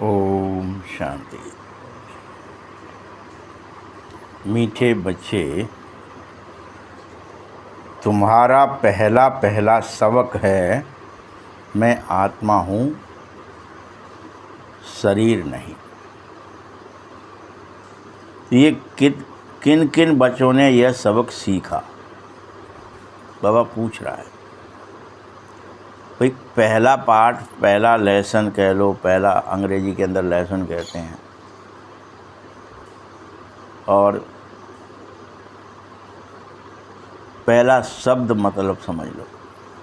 ओम शांति। मीठे बच्चे, तुम्हारा पहला पहला सबक है, मैं आत्मा हूँ, शरीर नहीं। ये किन किन बच्चों ने यह सबक सीखा? बाबा पूछ रहा है। भाई पहला पाठ, पहला लेसन कह लो, पहला अंग्रेजी के अंदर लेसन कहते हैं, और पहला शब्द मतलब समझ लो,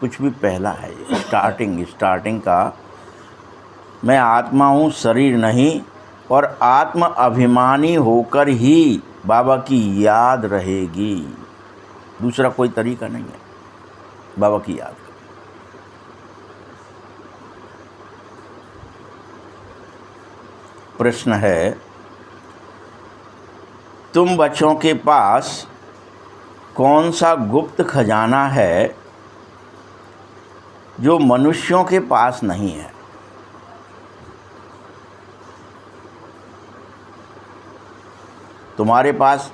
कुछ भी पहला है। स्टार्टिंग का मैं आत्मा हूँ, शरीर नहीं, और आत्म अभिमानी होकर ही बाबा की याद रहेगी। दूसरा कोई तरीका नहीं है बाबा की याद का। प्रश्न है, तुम बच्चों के पास कौन सा गुप्त खजाना है जो मनुष्यों के पास नहीं है? तुम्हारे पास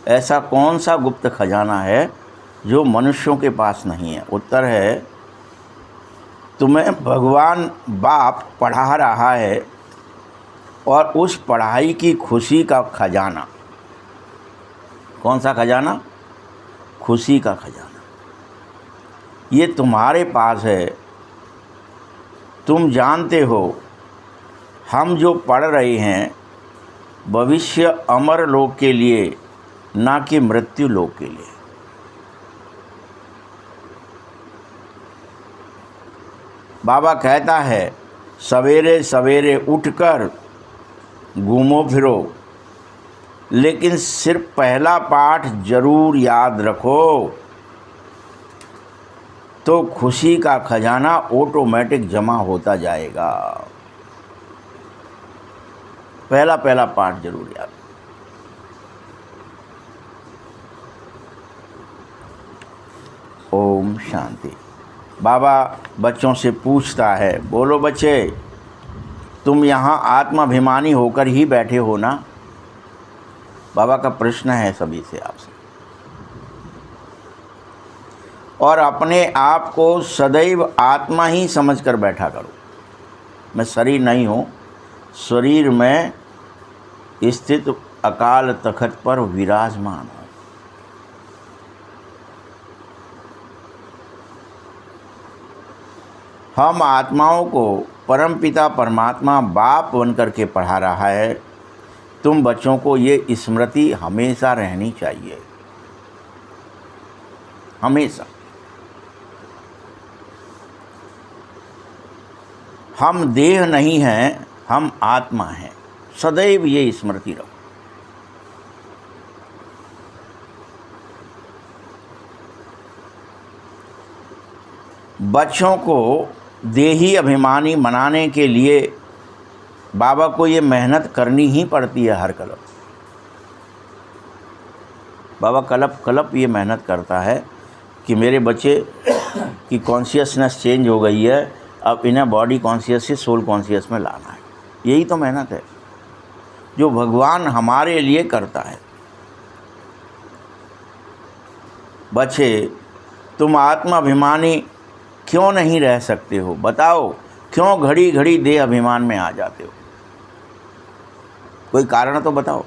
ऐसा कौन सा गुप्त खजाना है जो मनुष्यों के पास नहीं है? उत्तर है, तुम्हें भगवान बाप पढ़ा रहा है, और उस पढ़ाई की खुशी का खजाना। कौन सा खजाना? खुशी का खजाना। ये तुम्हारे पास है। तुम जानते हो, हम जो पढ़ रहे हैं भविष्य अमर लोक के लिए, ना कि मृत्यु लोक के लिए। बाबा कहता है, सवेरे सवेरे उठकर घूमो फिरो, लेकिन सिर्फ पहला पाठ जरूर याद रखो, तो खुशी का खजाना ऑटोमेटिक जमा होता जाएगा। पहला पाठ जरूर याद। ओम शांति। बाबा बच्चों से पूछता है, बोलो बच्चे, तुम यहाँ आत्माभिमानी होकर ही बैठे हो ना? बाबा का प्रश्न है सभी से, आपसे। और अपने आप को सदैव आत्मा ही समझकर बैठा करो। मैं शरीर नहीं हूँ, शरीर में स्थित अकाल तखत पर विराजमान हूँ। हम आत्माओं को परमपिता परमात्मा बाप बनकर के पढ़ा रहा है। तुम बच्चों को ये स्मृति हमेशा रहनी चाहिए, हमेशा। हम देह नहीं हैं, हम आत्मा हैं। सदैव ये स्मृति रखो। बच्चों को देही अभिमानी बनाने के लिए बाबा को ये मेहनत करनी ही पड़ती है हर कलप। बाबा कलप ये मेहनत करता है कि मेरे बच्चे की कॉन्शियसनेस चेंज हो गई है, अब इन्हें बॉडी कॉन्शियस से सोल कॉन्शियस में लाना है। यही तो मेहनत है जो भगवान हमारे लिए करता है। बच्चे, तुम आत्माभिमानी क्यों नहीं रह सकते हो? बताओ, क्यों घड़ी घड़ी देह अभिमान में आ जाते हो? कोई कारण तो बताओ।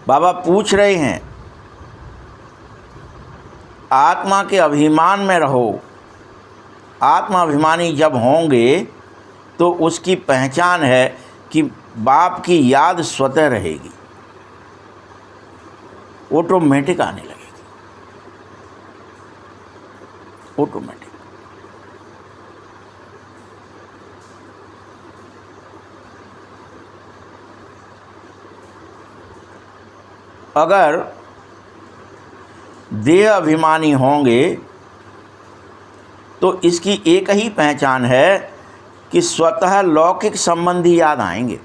बाबा पूछ रहे हैं, आत्मा के अभिमान में रहो। आत्माभिमानी जब होंगे तो उसकी पहचान है कि बाप की याद स्वतः रहेगी, ऑटोमेटिक आने लगेगी, ऑटोमेटिक। अगर देह अभिमानी होंगे तो इसकी एक ही पहचान है कि स्वतः लौकिक संबंधी याद आएंगे।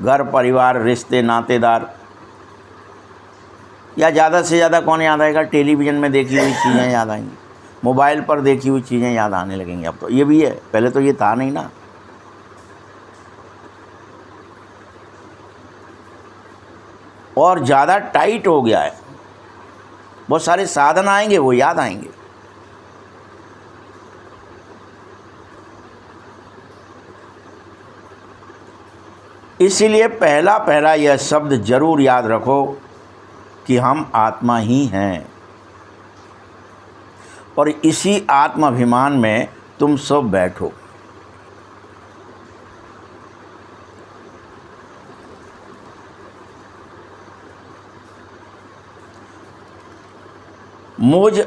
घर परिवार, रिश्ते, नातेदार, या ज़्यादा से ज़्यादा कौन याद आएगा? टेलीविज़न में देखी हुई चीज़ें याद आएंगी, मोबाइल पर देखी हुई चीज़ें याद आने लगेंगी। अब तो ये भी है, पहले तो ये था नहीं ना। और ज़्यादा टाइट हो गया है, बहुत सारे साधन आएंगे वो याद आएंगे। इसीलिए पहला यह शब्द जरूर याद रखो कि हम आत्मा ही हैं, और इसी आत्माभिमान में तुम सब बैठो। मुझ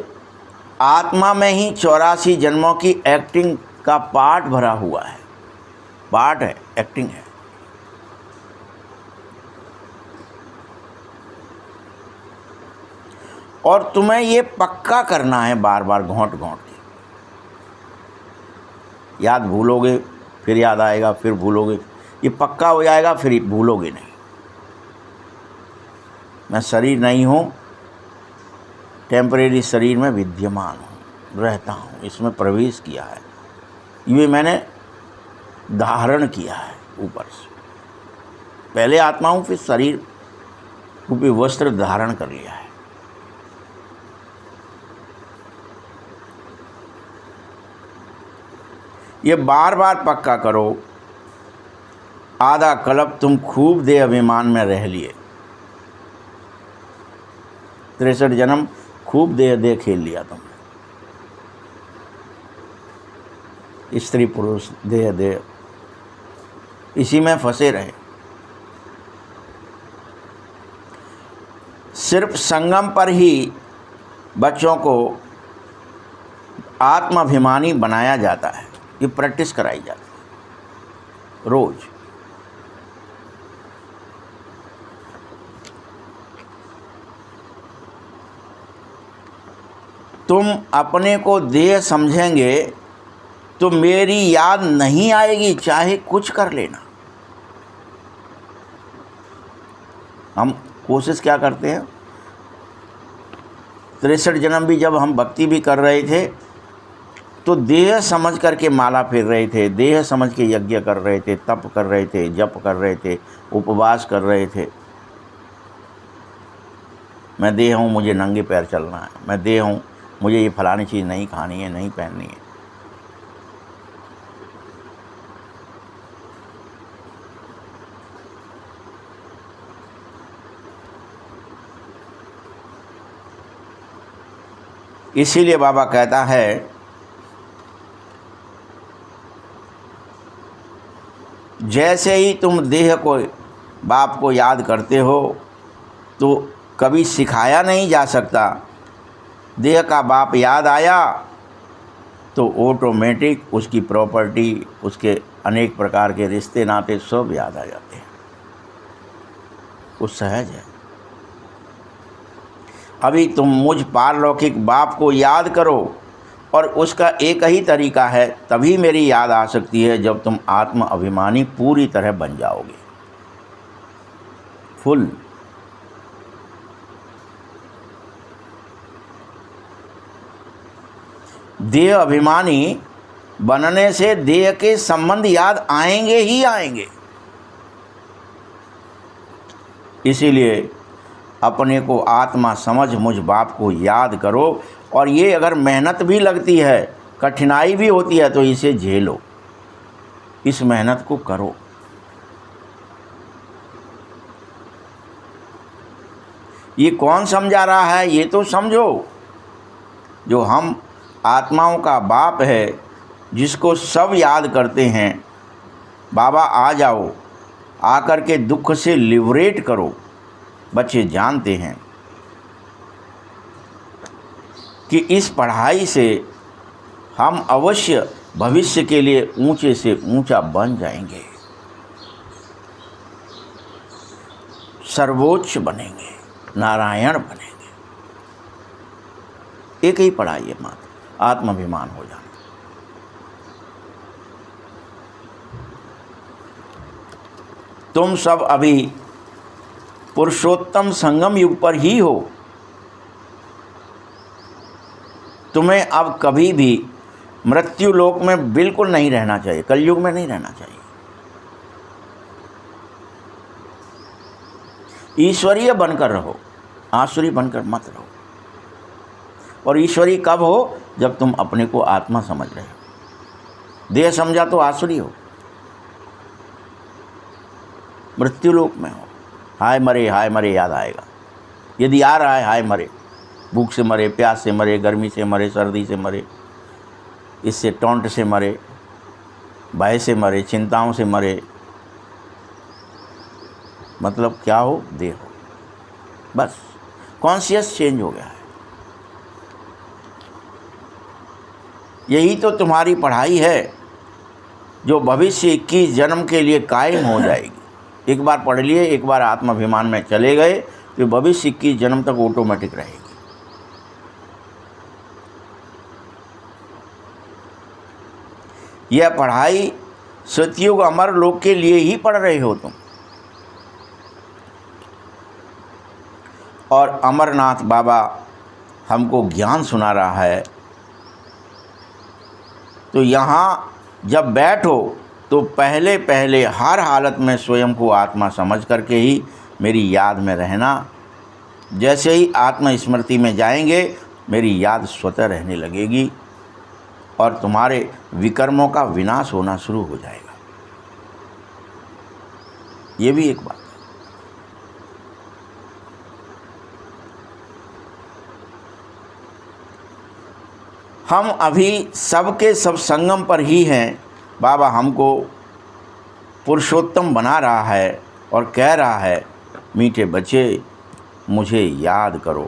आत्मा में ही 84 जन्मों की एक्टिंग का पार्ट भरा हुआ है। पार्ट है, एक्टिंग है। और तुम्हें ये पक्का करना है, बार बार घोंट घोंट के। याद भूलोगे फिर याद आएगा, फिर भूलोगे, ये पक्का हो जाएगा, फिर भूलोगे नहीं। मैं शरीर नहीं हूँ, टेम्परेरी शरीर में विद्यमान हूँ, रहता हूँ, इसमें प्रवेश किया है, ये मैंने धारण किया है ऊपर से। पहले आत्मा हूँ, फिर शरीर रूपी वस्त्र धारण कर लिया है। ये बार बार पक्का करो। आधा कल्प तुम खूब देह अभिमान में रह लिए, 63 जन्म खूब देह खेल लिया तुमने, स्त्री पुरुष देह इसी में फंसे रहे। सिर्फ संगम पर ही बच्चों को आत्माभिमानी बनाया जाता है, ये प्रैक्टिस कराई जाती है रोज। तुम अपने को देह समझेंगे तो मेरी याद नहीं आएगी, चाहे कुछ कर लेना। हम कोशिश क्या करते हैं, 63 जन्म भी जब हम भक्ति भी कर रहे थे तो देह समझ करके माला फेर रहे थे, देह समझ के यज्ञ कर रहे थे, तप कर रहे थे, जप कर रहे थे, उपवास कर रहे थे। मैं देह हूँ, मुझे नंगे पैर चलना है, मैं देह हूँ, मुझे ये फलानी चीज़ नहीं खानी है, नहीं पहननी है। इसीलिए बाबा कहता है, जैसे ही तुम देह को, बाप को याद करते हो तो कभी सिखाया नहीं जा सकता। देह का बाप याद आया तो ऑटोमेटिक उसकी प्रॉपर्टी, उसके अनेक प्रकार के रिश्ते नाते सब याद आ जाते हैं। वो सहज है। अभी तुम मुझ पारलौकिक बाप को याद करो, और उसका एक ही तरीका है, तभी मेरी याद आ सकती है जब तुम आत्म अभिमानी पूरी तरह बन जाओगे, फुल। देह अभिमानी बनने से देह के संबंध याद आएंगे ही आएंगे। इसीलिए अपने को आत्मा समझ मुझ बाप को याद करो, और ये अगर मेहनत भी लगती है, कठिनाई भी होती है, तो इसे झेलो, इस मेहनत को करो। ये कौन समझा रहा है, ये तो समझो। जो हम आत्माओं का बाप है, जिसको सब याद करते हैं, बाबा आ जाओ, आकर के दुख से लिबरेट करो। बच्चे जानते हैं कि इस पढ़ाई से हम अवश्य भविष्य के लिए ऊंचे से ऊंचा बन जाएंगे, सर्वोच्च बनेंगे, नारायण बनेंगे। एक ही पढ़ाई है मात्र, आत्माभिमान हो जाना। तुम सब अभी पुरुषोत्तम संगम युग पर ही हो, तुम्हें अब कभी भी मृत्यु लोक में बिल्कुल नहीं रहना चाहिए, कलयुग में नहीं रहना चाहिए। ईश्वरीय बनकर रहो, आसुरी बनकर मत रहो। और ईश्वरी कब हो? जब तुम अपने को आत्मा समझ रहे हो। देह समझा तो आसुरी हो, मृत्यु लोक में हो। हाय मरे याद आएगा। यदि आ रहा है हाय मरे, भूख से मरे, प्यास से मरे, गर्मी से मरे, सर्दी से मरे, इससे टोंट से मरे, भय से मरे, चिंताओं से मरे, मतलब क्या हो? देह हो। बस कॉन्शियस चेंज हो गया है। यही तो तुम्हारी पढ़ाई है, जो भविष्य 21 जन्म के लिए कायम हो जाएगी। एक बार पढ़ लिए, एक बार आत्माभिमान में चले गए, तो भविष्य 21 जन्म तक ऑटोमेटिक रहेगी। यह पढ़ाई सतयुग अमर लोक के लिए ही पढ़ रहे हो तुम। और अमरनाथ बाबा हमको ज्ञान सुना रहा है। तो यहाँ जब बैठो तो पहले पहले हर हालत में स्वयं को आत्मा समझ करके ही मेरी याद में रहना। जैसे ही आत्म स्मृति में जाएंगे, मेरी याद स्वतः रहने लगेगी और तुम्हारे विकर्मों का विनाश होना शुरू हो जाएगा। ये भी एक बात है। हम अभी सबके सब संगम पर ही हैं। बाबा हमको पुरुषोत्तम बना रहा है और कह रहा है, मीठे बच्चे मुझे याद करो,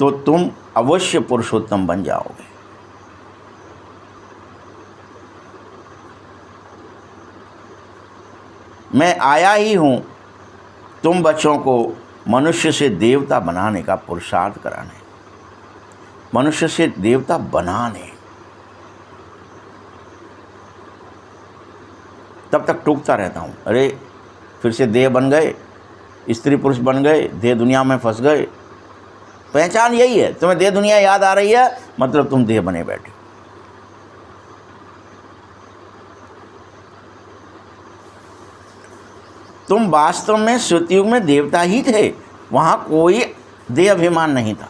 तो तुम अवश्य पुरुषोत्तम बन जाओगे। मैं आया ही हूँ तुम बच्चों को मनुष्य से देवता बनाने का पुरुषार्थ कराने, मनुष्य से देवता बनाने। तब तक टूकता रहता हूँ, अरे फिर से देह बन गए, स्त्री पुरुष बन गए, देह दुनिया में फंस गए। पहचान यही है, तुम्हें देह दुनिया याद आ रही है, मतलब तुम देह बने बैठे। तुम वास्तव में सतयुग में देवता ही थे, वहां कोई देह अभिमान नहीं था।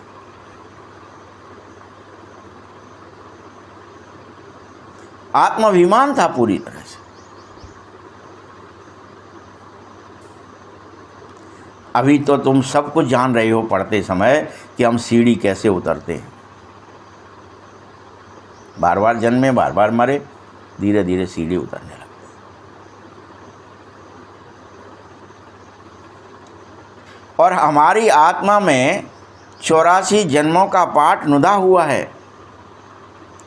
आत्माभिमान था पूरी तरह से। अभी तो तुम सब कुछ जान रहे हो पढ़ते समय कि हम सीढ़ी कैसे उतरते हैं। बार बार जन्मे, बार बार मरे, धीरे धीरे सीढ़ी उतरने लगते। और हमारी आत्मा में 84 जन्मों का पाठ नुदा हुआ है।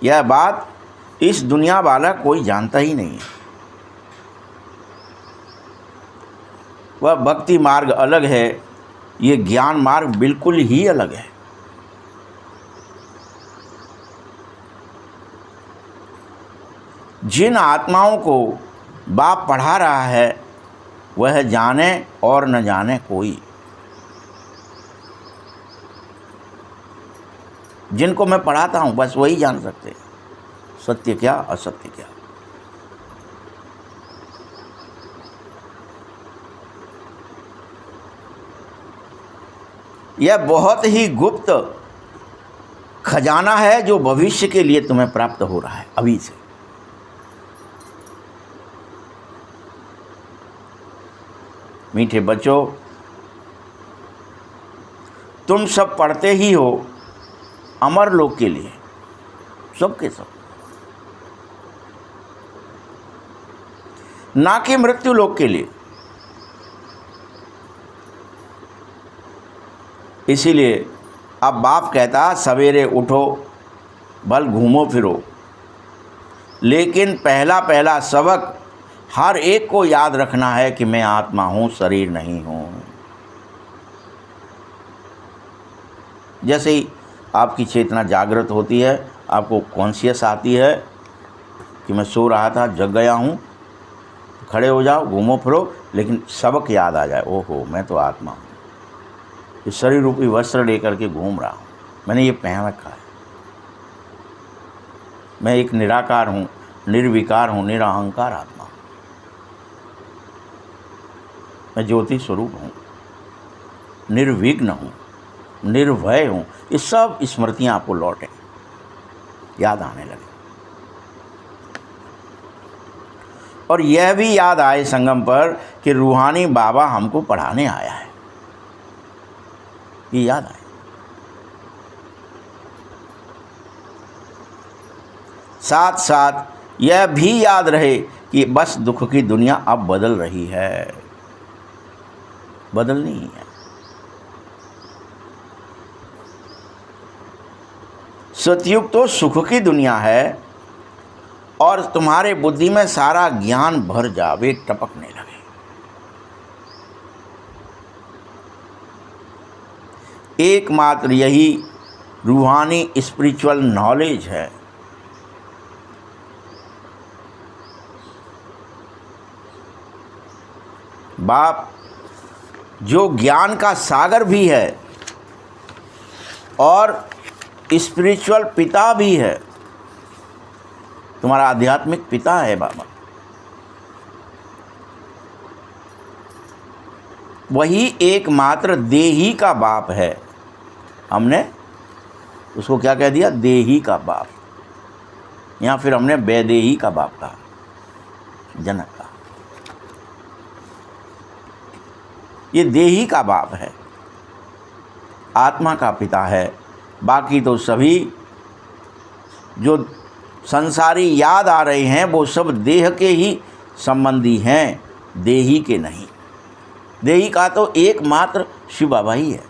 यह बात इस दुनिया वाला कोई जानता ही नहीं है। वह भक्ति मार्ग अलग है, ये ज्ञान मार्ग बिल्कुल ही अलग है। जिन आत्माओं को बाप पढ़ा रहा है, वह जाने और न जाने कोई। जिनको मैं पढ़ाता हूँ बस वही जान सकते हैं सत्य क्या, असत्य क्या। यह बहुत ही गुप्त खजाना है जो भविष्य के लिए तुम्हें प्राप्त हो रहा है अभी से। मीठे बच्चों, तुम सब पढ़ते ही हो अमर लोक के लिए, सबके सब, ना कि मृत्यु लोक के लिए। इसीलिए अब बाप कहता, सवेरे उठो, भल घूमो फिरो, लेकिन पहला पहला सबक हर एक को याद रखना है कि मैं आत्मा हूँ, शरीर नहीं हूँ। जैसे ही आपकी चेतना जागृत होती है, आपको कॉन्शियस आती है कि मैं सो रहा था, जग गया हूँ, खड़े हो जाओ, घूमो फिरो, लेकिन सबक याद आ जाए, ओहो मैं तो आत्मा हूँ, इस शरीर रूपी वस्त्र लेकर के घूम रहा हूँ, मैंने ये पहन रखा है। मैं एक निराकार हूँ, निर्विकार हूँ, निरअहंकार आत्मा हूँ, मैं ज्योति स्वरूप हूँ, निर्विघ्न हूँ, निर्भय हूँ। ये सब स्मृतियाँ आपको लौटें, याद आने लगे। और यह भी याद आए संगम पर कि रूहानी बाबा हमको पढ़ाने आया है, ये याद आए। साथ साथ यह भी याद रहे कि बस दुख की दुनिया अब बदल रही है, बदलनी ही है। सतयुग तो सुख की दुनिया है और तुम्हारे बुद्धि में सारा ज्ञान भर जावे, टपकने लगे। एकमात्र यही रूहानी स्पिरिचुअल नॉलेज है। बाप जो ज्ञान का सागर भी है और स्पिरिचुअल पिता भी है, तुम्हारा आध्यात्मिक पिता है बाबा, वही एकमात्र देही का बाप है। हमने उसको क्या कह दिया? देही का बाप, या फिर हमने वैदेही का बाप कहा, जनक का। ये देही का बाप है, आत्मा का पिता है। बाकी तो सभी जो संसारी याद आ रहे हैं वो सब देह के ही संबंधी हैं, देही के नहीं। देही का तो एकमात्र शिव बाबा ही है।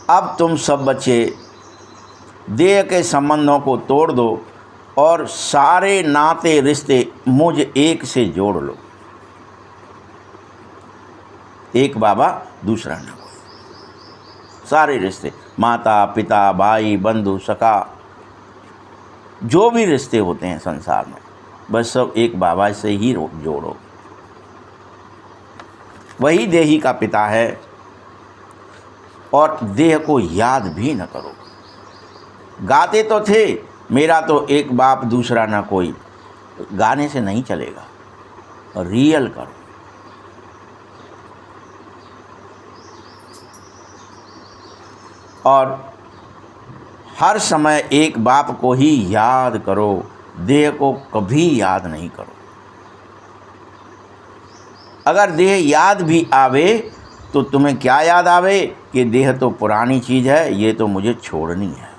अब तुम सब बच्चे देह के संबंधों को तोड़ दो और सारे नाते रिश्ते मुझ एक से जोड़ लो। एक बाबा दूसरा ना कोई। सारे रिश्ते, माता पिता भाई बंधु सखा, जो भी रिश्ते होते हैं संसार में, बस सब एक बाबा से ही जोड़ो। वही देही का पिता है और देह को याद भी न करो। गाते तो थे मेरा तो एक बाप दूसरा ना कोई, गाने से नहीं चलेगा, रियल करो। और हर समय एक बाप को ही याद करो, देह को कभी याद नहीं करो। अगर देह याद भी आवे तो तुम्हें क्या याद आवे कि देह तो पुरानी चीज़ है, ये तो मुझे छोड़नी है।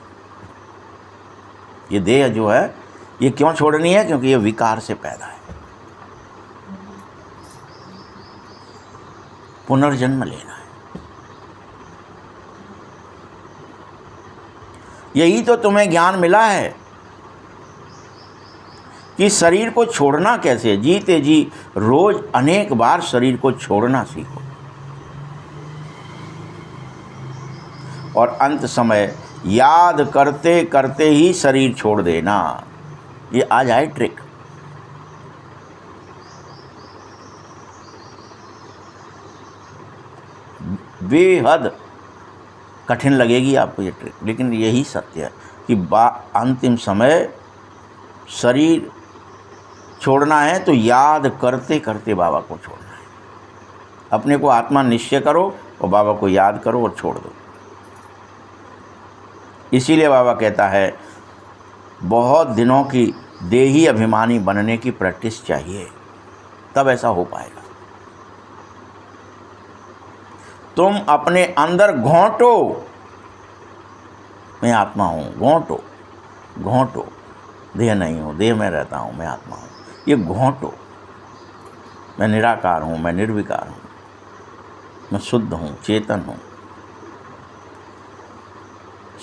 ये देह जो है ये क्यों छोड़नी है? क्योंकि ये विकार से पैदा है, पुनर्जन्म लेना है। यही तो तुम्हें ज्ञान मिला है कि शरीर को छोड़ना कैसे। जीते जी रोज अनेक बार शरीर को छोड़ना सीखो और अंत समय याद करते करते ही शरीर छोड़ देना। ये आ जाए ट्रिक। बेहद कठिन लगेगी आपको ये ट्रिक, लेकिन यही सत्य है कि अंतिम समय शरीर छोड़ना है तो याद करते करते बाबा को छोड़ना है। अपने को आत्मा निश्चय करो और बाबा को याद करो और छोड़ दो। इसीलिए बाबा कहता है बहुत दिनों की देही अभिमानी बनने की प्रैक्टिस चाहिए, तब ऐसा हो पाएगा। तुम अपने अंदर घोंटो, मैं आत्मा हूँ, घोंटो घोंटो, देह नहीं हूँ, देह में रहता हूँ, मैं आत्मा हूँ, ये घोंटो। मैं निराकार हूँ, मैं निर्विकार हूँ, मैं शुद्ध हूँ, चेतन हूँ,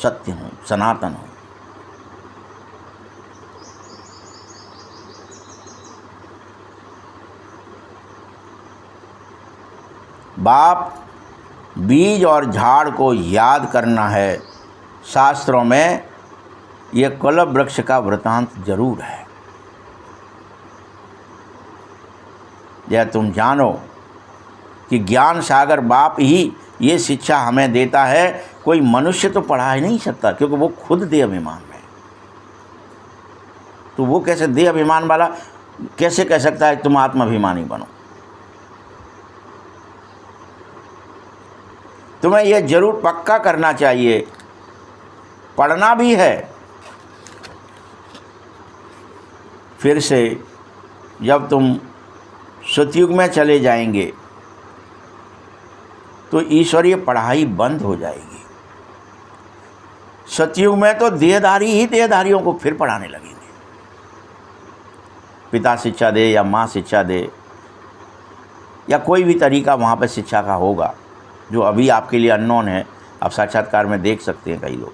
सत्य हूँ, सनातन हूँ। बाप बीज और झाड़ को याद करना है। शास्त्रों में यह कलप वृक्ष का वृतांत जरूर है। यह तुम जानो कि ज्ञान सागर बाप ही ये शिक्षा हमें देता है। कोई मनुष्य तो पढ़ा ही नहीं सकता, क्योंकि वो खुद देह अभिमान में, तो वो कैसे देह अभिमान वाला कैसे कह सकता है तुम आत्माभिमानी बनो। तुम्हें यह जरूर पक्का करना चाहिए, पढ़ना भी है। फिर से जब तुम सतयुग में चले जाएंगे तो ईश्वरीय पढ़ाई बंद हो जाएगी। सतयुग में तो देहधारी ही देहधारियों को फिर पढ़ाने लगेंगे। पिता शिक्षा दे या माँ शिक्षा दे या कोई भी तरीका वहाँ पर शिक्षा का होगा जो अभी आपके लिए अननोन है। आप साक्षात्कार में देख सकते हैं कई लोग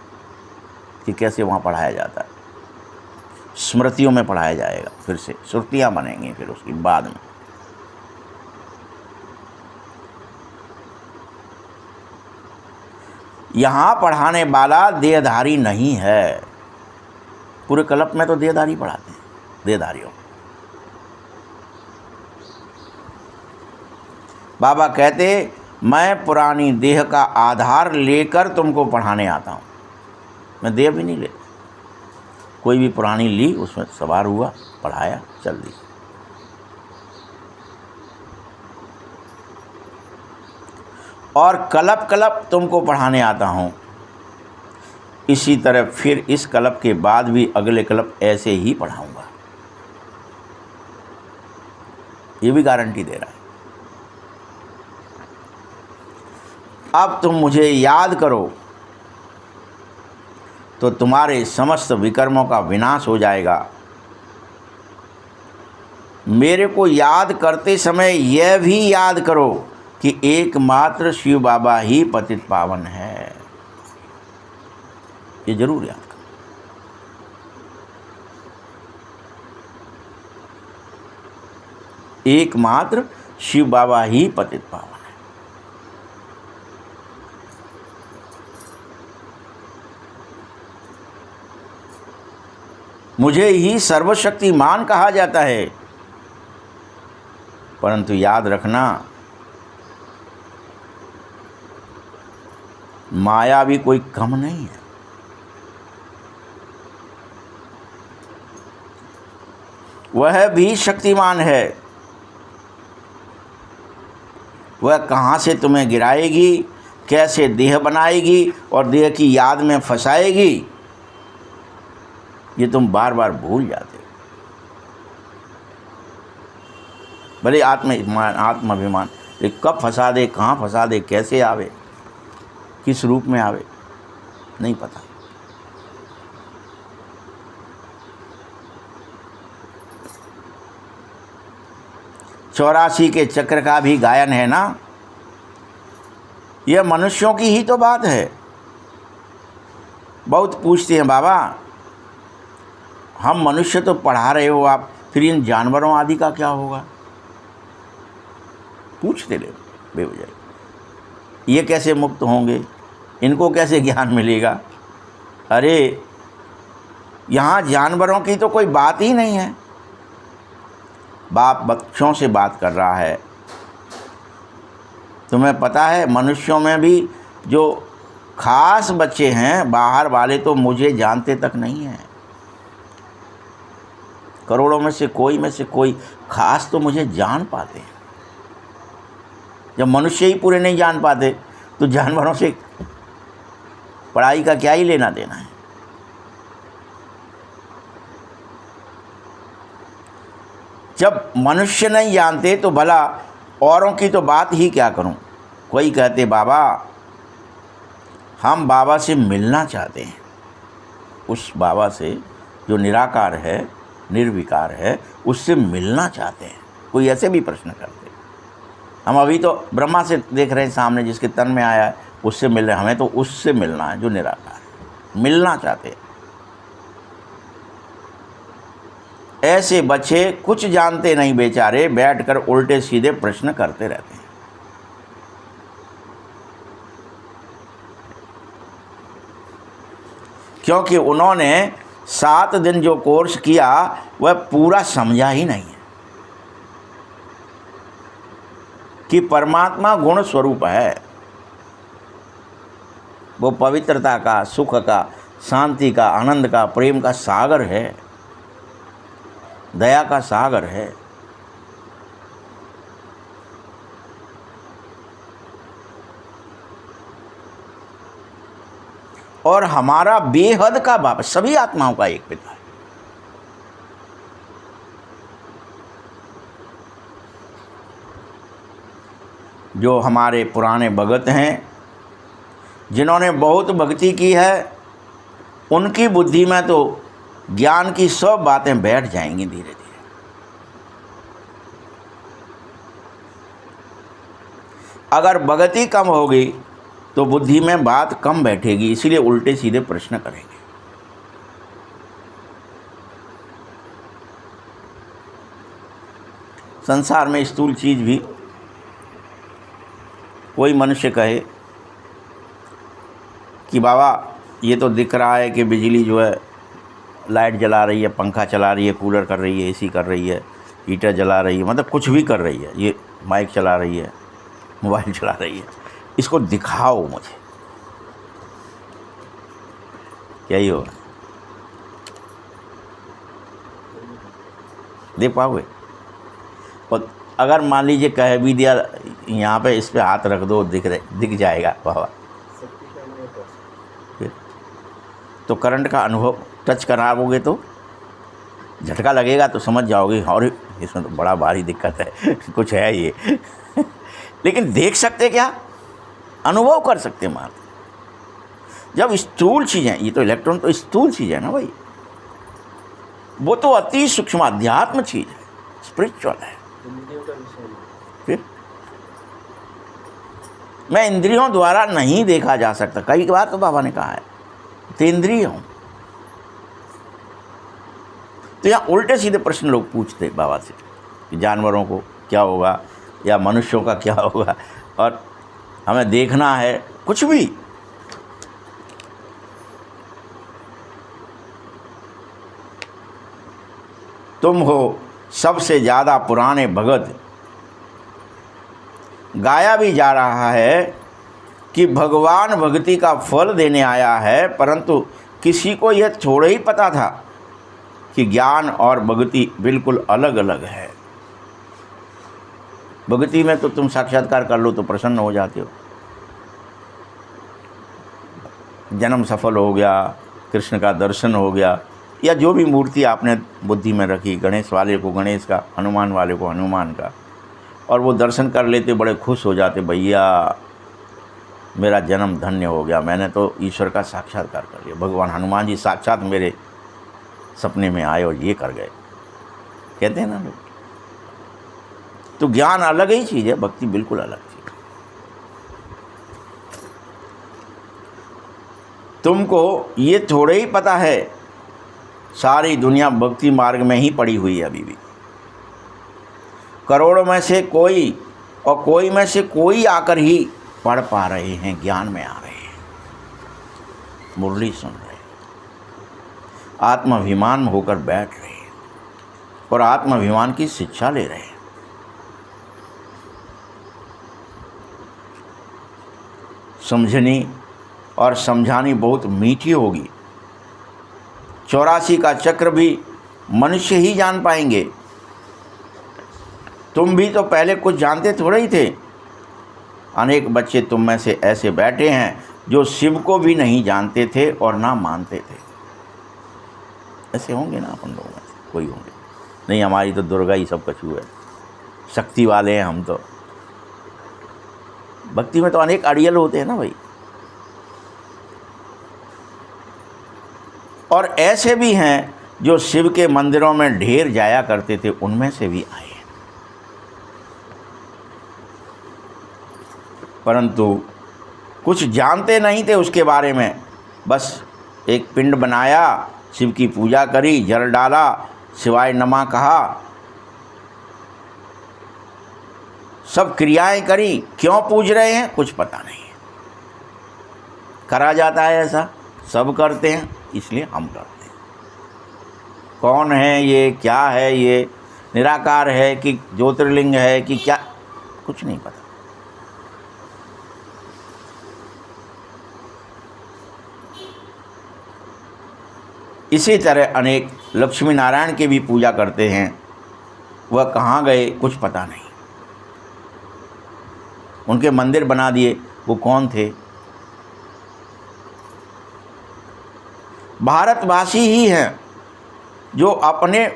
कि कैसे वहाँ पढ़ाया जाता है। स्मृतियों में पढ़ाया जाएगा, फिर से श्रुतियाँ बनेंगी फिर उसकी बाद में। यहाँ पढ़ाने वाला देहधारी नहीं है। पूरे कल्प में तो देहधारी पढ़ाते हैं, देहधारियों। बाबा कहते मैं पुरानी देह का आधार लेकर तुमको पढ़ाने आता हूँ। मैं देह भी नहीं लेता, कोई भी पुरानी ली उसमें सवार हुआ, पढ़ाया, चल दी। और कल्प कल्प तुमको पढ़ाने आता हूँ। इसी तरह फिर इस कल्प के बाद भी अगले कल्प ऐसे ही पढ़ाऊँगा। ये भी गारंटी दे रहा है। अब तुम मुझे याद करो तो तुम्हारे समस्त विकर्मों का विनाश हो जाएगा। मेरे को याद करते समय यह भी याद करो कि एकमात्र शिव बाबा ही पतित पावन है। ये जरूर याद करो। एकमात्र शिव बाबा ही पतित पावन है। मुझे ही सर्वशक्तिमान कहा जाता है, परंतु याद रखना माया भी कोई कम नहीं है। वह भी शक्तिमान है। वह कहाँ से तुम्हें गिराएगी, कैसे देह बनाएगी और देह की याद में फंसाएगी, ये तुम बार बार भूल जाते हो। भले आत्माभिमान ये कब फंसा दे, कहाँ फंसा दे, कैसे आवे, किस रूप में आवे, नहीं पता। चौरासी के चक्र का भी गायन है ना। यह मनुष्यों की ही तो बात है। बहुत पूछते हैं बाबा हम मनुष्य तो पढ़ा रहे हो आप, फिर इन जानवरों आदि का क्या होगा। पूछते रहे बेवजह। ये कैसे मुक्त होंगे, इनको कैसे ज्ञान मिलेगा। अरे यहाँ जानवरों की तो कोई बात ही नहीं है। बाप बच्चों से बात कर रहा है। तुम्हें पता है मनुष्यों में भी जो खास बच्चे हैं, बाहर वाले तो मुझे जानते तक नहीं हैं। करोड़ों में से कोई खास तो मुझे जान पाते हैं। जब मनुष्य ही पूरे नहीं जान पाते तो जानवरों से पढ़ाई का क्या ही लेना देना है। जब मनुष्य नहीं जानते तो भला औरों की तो बात ही क्या करूं। कोई कहते बाबा हम बाबा से मिलना चाहते हैं, उस बाबा से जो निराकार है, निर्विकार है, उससे मिलना चाहते हैं। कोई ऐसे भी प्रश्न करते। हम अभी तो ब्रह्मा से देख रहे हैं सामने, जिसके तन में आया है उससे मिल रहे हैं। हमें तो उससे मिलना है जो निराकार है, मिलना चाहते हैं। ऐसे बच्चे कुछ जानते नहीं बेचारे, बैठकर उल्टे सीधे प्रश्न करते रहते हैं। क्योंकि उन्होंने 7 दिन जो कोर्स किया वह पूरा समझा ही नहीं है कि परमात्मा गुण स्वरूप है। वो पवित्रता का, सुख का, शांति का, आनंद का, प्रेम का सागर है, दया का सागर है। और हमारा बेहद का बाप, सभी आत्माओं का एक पिता है। जो हमारे पुराने भगत हैं, जिन्होंने बहुत भक्ति की है, उनकी बुद्धि में तो ज्ञान की सब बातें बैठ जाएंगी धीरे धीरे। अगर भक्ति कम होगी तो बुद्धि में बात कम बैठेगी, इसीलिए उल्टे सीधे प्रश्न करेंगे। संसार में स्थूल चीज़ भी कोई मनुष्य कहे कि बाबा ये तो दिख रहा है कि बिजली जो है लाइट जला रही है, पंखा चला रही है, कूलर कर रही है, एसी कर रही है, हीटर जला रही है, मतलब कुछ भी कर रही है, ये माइक चला रही है, मोबाइल चला रही है, इसको दिखाओ मुझे, क्या ही होगा? दे पाओगे? और अगर मान लीजिए कह भी दिया यहाँ पे इस पे हाथ रख दो, दिख जाएगा बाबा, फिर तो करंट का अनुभव टच कराओगे तो झटका लगेगा तो समझ जाओगे और इसमें तो बड़ा भारी दिक्कत है, कुछ है ये। लेकिन देख सकते क्या? अनुभव कर सकते मात्र। जब स्थूल चीज़ें, ये तो इलेक्ट्रॉन तो स्थूल चीज़ है ना भाई, वो तो अति सूक्ष्म अध्यात्म चीज़ है, स्पिरिचुअल है। फिर मैं इंद्रियों द्वारा नहीं देखा जा सकता, कई बार तो बाबा ने कहा है, तो इंद्रिय हूँ। तो यहाँ उल्टे सीधे प्रश्न लोग पूछते बाबा से कि जानवरों को क्या होगा या मनुष्यों का क्या होगा, और हमें देखना है कुछ भी। तुम हो सबसे ज़्यादा पुराने भगत। गाया भी जा रहा है कि भगवान भक्ति का फल देने आया है, परंतु किसी को यह थोड़ा ही पता था कि ज्ञान और भक्ति बिल्कुल अलग अलग है। भक्ति में तो तुम साक्षात्कार कर लो तो प्रसन्न हो जाते हो, जन्म सफल हो गया, कृष्ण का दर्शन हो गया, या जो भी मूर्ति आपने बुद्धि में रखी, गणेश वाले को गणेश का, हनुमान वाले को हनुमान का, और वो दर्शन कर लेते, बड़े खुश हो जाते, भैया मेरा जन्म धन्य हो गया, मैंने तो ईश्वर का साक्षात्कार कर लिया, भगवान हनुमान जी साक्षात मेरे सपने में आए और ये कर गए, कहते हैं ना लोग। तो ज्ञान अलग ही चीज़ है, भक्ति बिल्कुल अलग चीज़ है। तुमको ये थोड़े ही पता है, सारी दुनिया भक्ति मार्ग में ही पड़ी हुई है अभी भी। करोड़ों में से कोई और कोई में से कोई आकर ही पढ़ पा रहे हैं, ज्ञान में आ रहे हैं, मुरली सुन रहे हैं, आत्माभिमान होकर बैठ रहे हैं और आत्माभिमान की शिक्षा ले रहे हैं। समझनी और समझानी बहुत मीठी होगी। 84 का चक्र भी मनुष्य ही जान पाएंगे। तुम भी तो पहले कुछ जानते थोड़े ही थे। अनेक बच्चे तुम में से ऐसे बैठे हैं जो शिव को भी नहीं जानते थे और ना मानते थे। ऐसे होंगे ना अपन लोगों में से कोई होंगे, नहीं हमारी तो दुर्गा ही सब कछु है, शक्ति वाले हैं हम तो। भक्ति में तो अनेक अड़ियल होते हैं ना भाई। और ऐसे भी हैं जो शिव के मंदिरों में ढेर जाया करते थे, उनमें से भी आए, परंतु कुछ जानते नहीं थे उसके बारे में। बस एक पिंड बनाया, शिव की पूजा करी, जल डाला, शिवाय नमः कहा, सब क्रियाएं करी। क्यों पूज रहे हैं कुछ पता नहीं है। करा जाता है ऐसा, सब करते हैं, इसलिए हम करते हैं। कौन है ये, क्या है ये, निराकार है कि ज्योतिर्लिंग है कि क्या, कुछ नहीं पता। इसी तरह अनेक लक्ष्मी नारायण की भी पूजा करते हैं, वह कहाँ गए कुछ पता नहीं। उनके मंदिर बना दिए, वो कौन थे? भारतवासी ही हैं जो अपने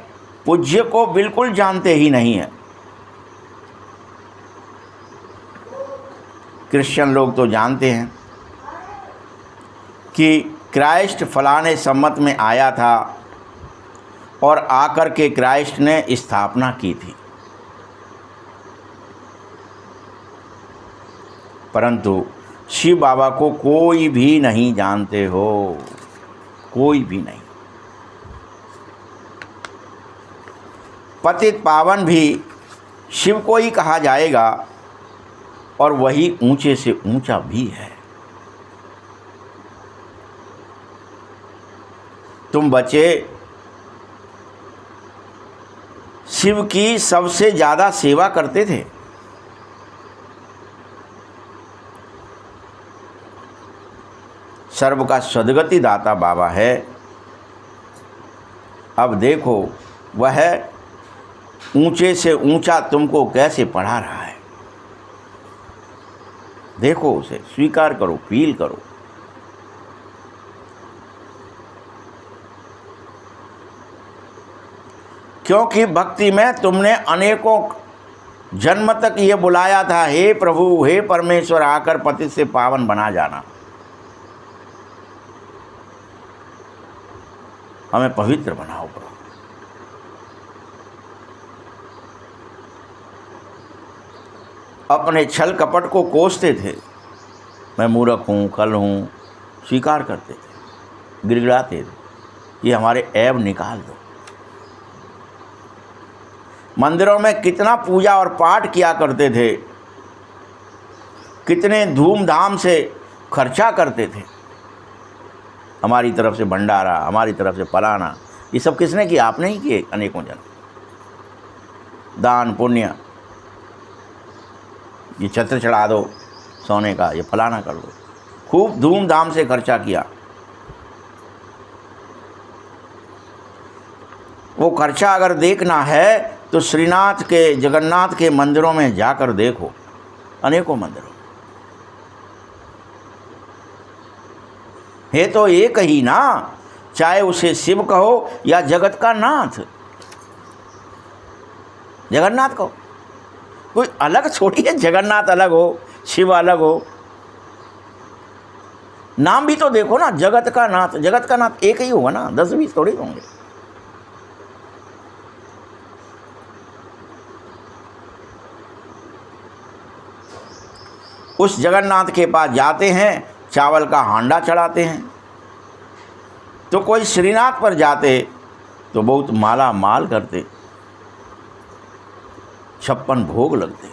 पूज्य को बिल्कुल जानते ही नहीं हैं। क्रिश्चियन लोग तो जानते हैं कि क्राइस्ट फलाने सम्मत में आया था और आकर के क्राइस्ट ने स्थापना की थी, परंतु शिव बाबा को कोई भी नहीं जानते हो, कोई भी नहीं। पतित पावन भी शिव को ही कहा जाएगा और वही ऊंचे से ऊंचा भी है। तुम बच्चे शिव की सबसे ज़्यादा सेवा करते थे। सर्व का सद्गति दाता बाबा है। अब देखो वह ऊंचे से ऊंचा तुमको कैसे पढ़ा रहा है। देखो उसे, स्वीकार करो, फील करो। क्योंकि भक्ति में तुमने अनेकों जन्म तक ये बुलाया था, हे प्रभु, हे परमेश्वर, आकर पतित से पावन बना जाना, हमें पवित्र बनाओ प्रभु। अपने छल कपट को कोसते थे, मैं मूर्ख हूँ, कल हूँ, स्वीकार करते थे, गिड़गिड़ाते थे, ये हमारे ऐब निकाल दो। मंदिरों में कितना पूजा और पाठ किया करते थे, कितने धूमधाम से खर्चा करते थे, हमारी तरफ से भंडारा, हमारी तरफ से फलाना, ये सब किसने किया? आपने ही किए अनेकों जन। दान पुण्य, ये छत्र चढ़ा दो सोने का, ये फलाना कर दो, खूब धूमधाम से खर्चा किया। वो खर्चा अगर देखना है तो श्रीनाथ के, जगन्नाथ के मंदिरों में जाकर देखो, अनेकों मंदिरों है तो एक ही ना, चाहे उसे शिव कहो या जगत का नाथ, जगन्नाथ कहो, कोई अलग छोड़िए, जगन्नाथ अलग हो, शिव अलग हो, नाम भी तो देखो ना, जगत का नाथ। जगत का नाथ एक ही होगा ना, 10-20 थोड़े होंगे। उस जगन्नाथ के पास जाते हैं, चावल का हांडा चढ़ाते हैं। तो कोई श्रीनाथ पर जाते तो बहुत माला माल करते, 56 भोग लगते।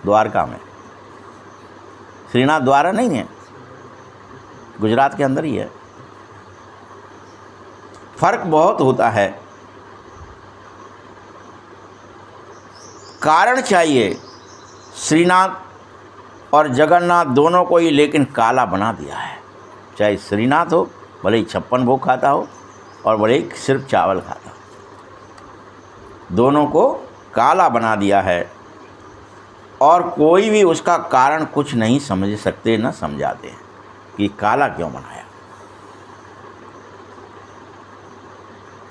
द्वारका में, श्रीनाथ द्वारा नहीं है, गुजरात के अंदर ही है। फर्क बहुत होता है। कारण चाहिए, श्रीनाथ और जगन्नाथ दोनों को ही लेकिन काला बना दिया है। चाहे श्रीनाथ हो, भले ही 56 भोग खाता हो और भले ही सिर्फ चावल खाता हो, दोनों को काला बना दिया है और कोई भी उसका कारण कुछ नहीं समझ सकते, न समझाते हैं कि काला क्यों बनाया।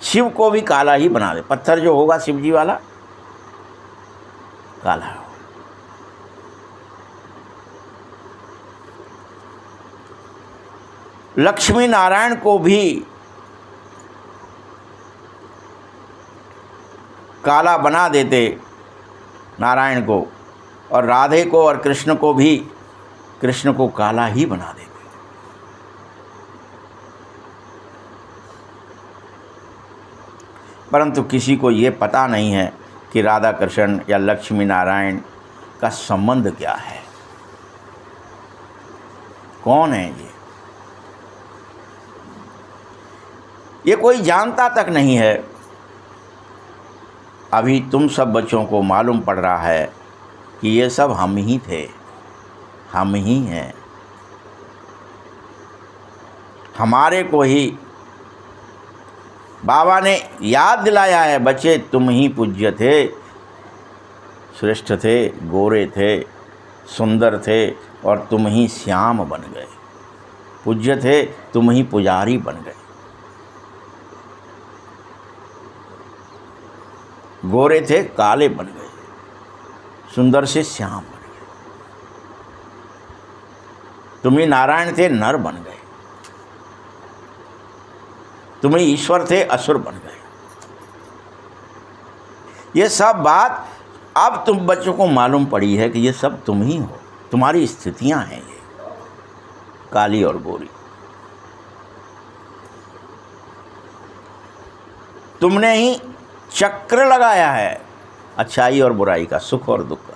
शिव को भी काला ही बना दे, पत्थर जो होगा शिव जी वाला काला हो। लक्ष्मी नारायण को भी काला बना देते, नारायण को, और राधे को और कृष्ण को भी, कृष्ण को काला ही बना देते। परंतु किसी को ये पता नहीं है कि राधा कृष्ण या लक्ष्मी नारायण का संबंध क्या है, कौन है ये कोई जानता तक नहीं है। अभी तुम सब बच्चों को मालूम पड़ रहा है कि ये सब हम ही थे, हम ही हैं, हमारे को ही बाबा ने याद दिलाया है, बच्चे तुम ही पूज्य थे, श्रेष्ठ थे, गोरे थे, सुंदर थे और तुम ही श्याम बन गए। पूज्य थे, तुम ही पुजारी बन गए। गोरे थे, काले बन गए, सुंदर से श्याम बन गए। तुम ही नारायण थे, नर बन गए। तुम ही ईश्वर थे, असुर बन गए। ये सब बात अब तुम बच्चों को मालूम पड़ी है कि ये सब तुम ही हो, तुम्हारी स्थितियां हैं ये काली और गोरी। तुमने ही चक्र लगाया है अच्छाई और बुराई का, सुख और दुख का,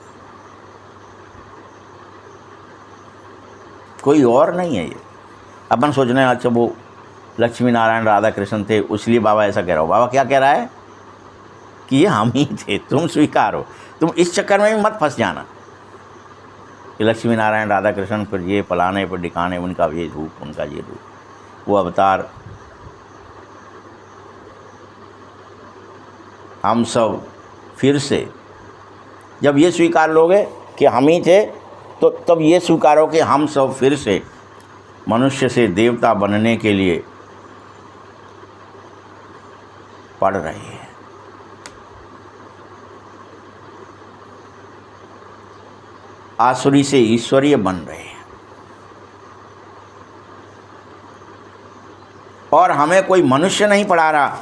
कोई और नहीं है ये। अपन सोच रहे हैं अच्छा वो लक्ष्मी नारायण राधा कृष्ण थे इसलिए बाबा ऐसा कह रहा हो। बाबा क्या कह रहा है कि ये हम ही थे, तुम स्वीकारो। तुम इस चक्कर में भी मत फंस जाना कि लक्ष्मी नारायण राधा कृष्ण फिर ये फलाने पर डिकाने, उनका ये रूप, उनका ये रूप, वो अवतार। हम सब फिर से जब ये स्वीकार लोगे कि हम ही थे, तो तब ये स्वीकारो कि हम सब फिर से मनुष्य से देवता बनने के लिए पढ़ रहे हैं। आसुरी से ईश्वरीय बन रहे हैं। और हमें कोई मनुष्य नहीं पढ़ा रहा,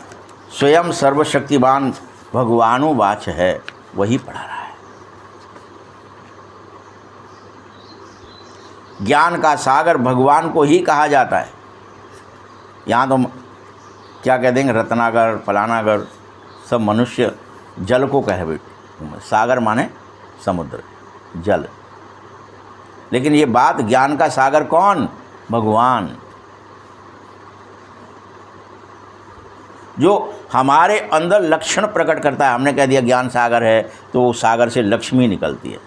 स्वयं सर्वशक्तिवान भगवानुवाच है, वही पढ़ा रहा है। ज्ञान का सागर भगवान को ही कहा जाता है। यहाँ तो क्या कह देंगे, रत्नागर फलानागर, सब मनुष्य जल को कहे बैठे। सागर माने समुद्र, जल। लेकिन ये बात ज्ञान का सागर कौन? भगवान, जो हमारे अंदर लक्षण प्रकट करता है। हमने कह दिया ज्ञान सागर है, तो सागर से लक्ष्मी निकलती है।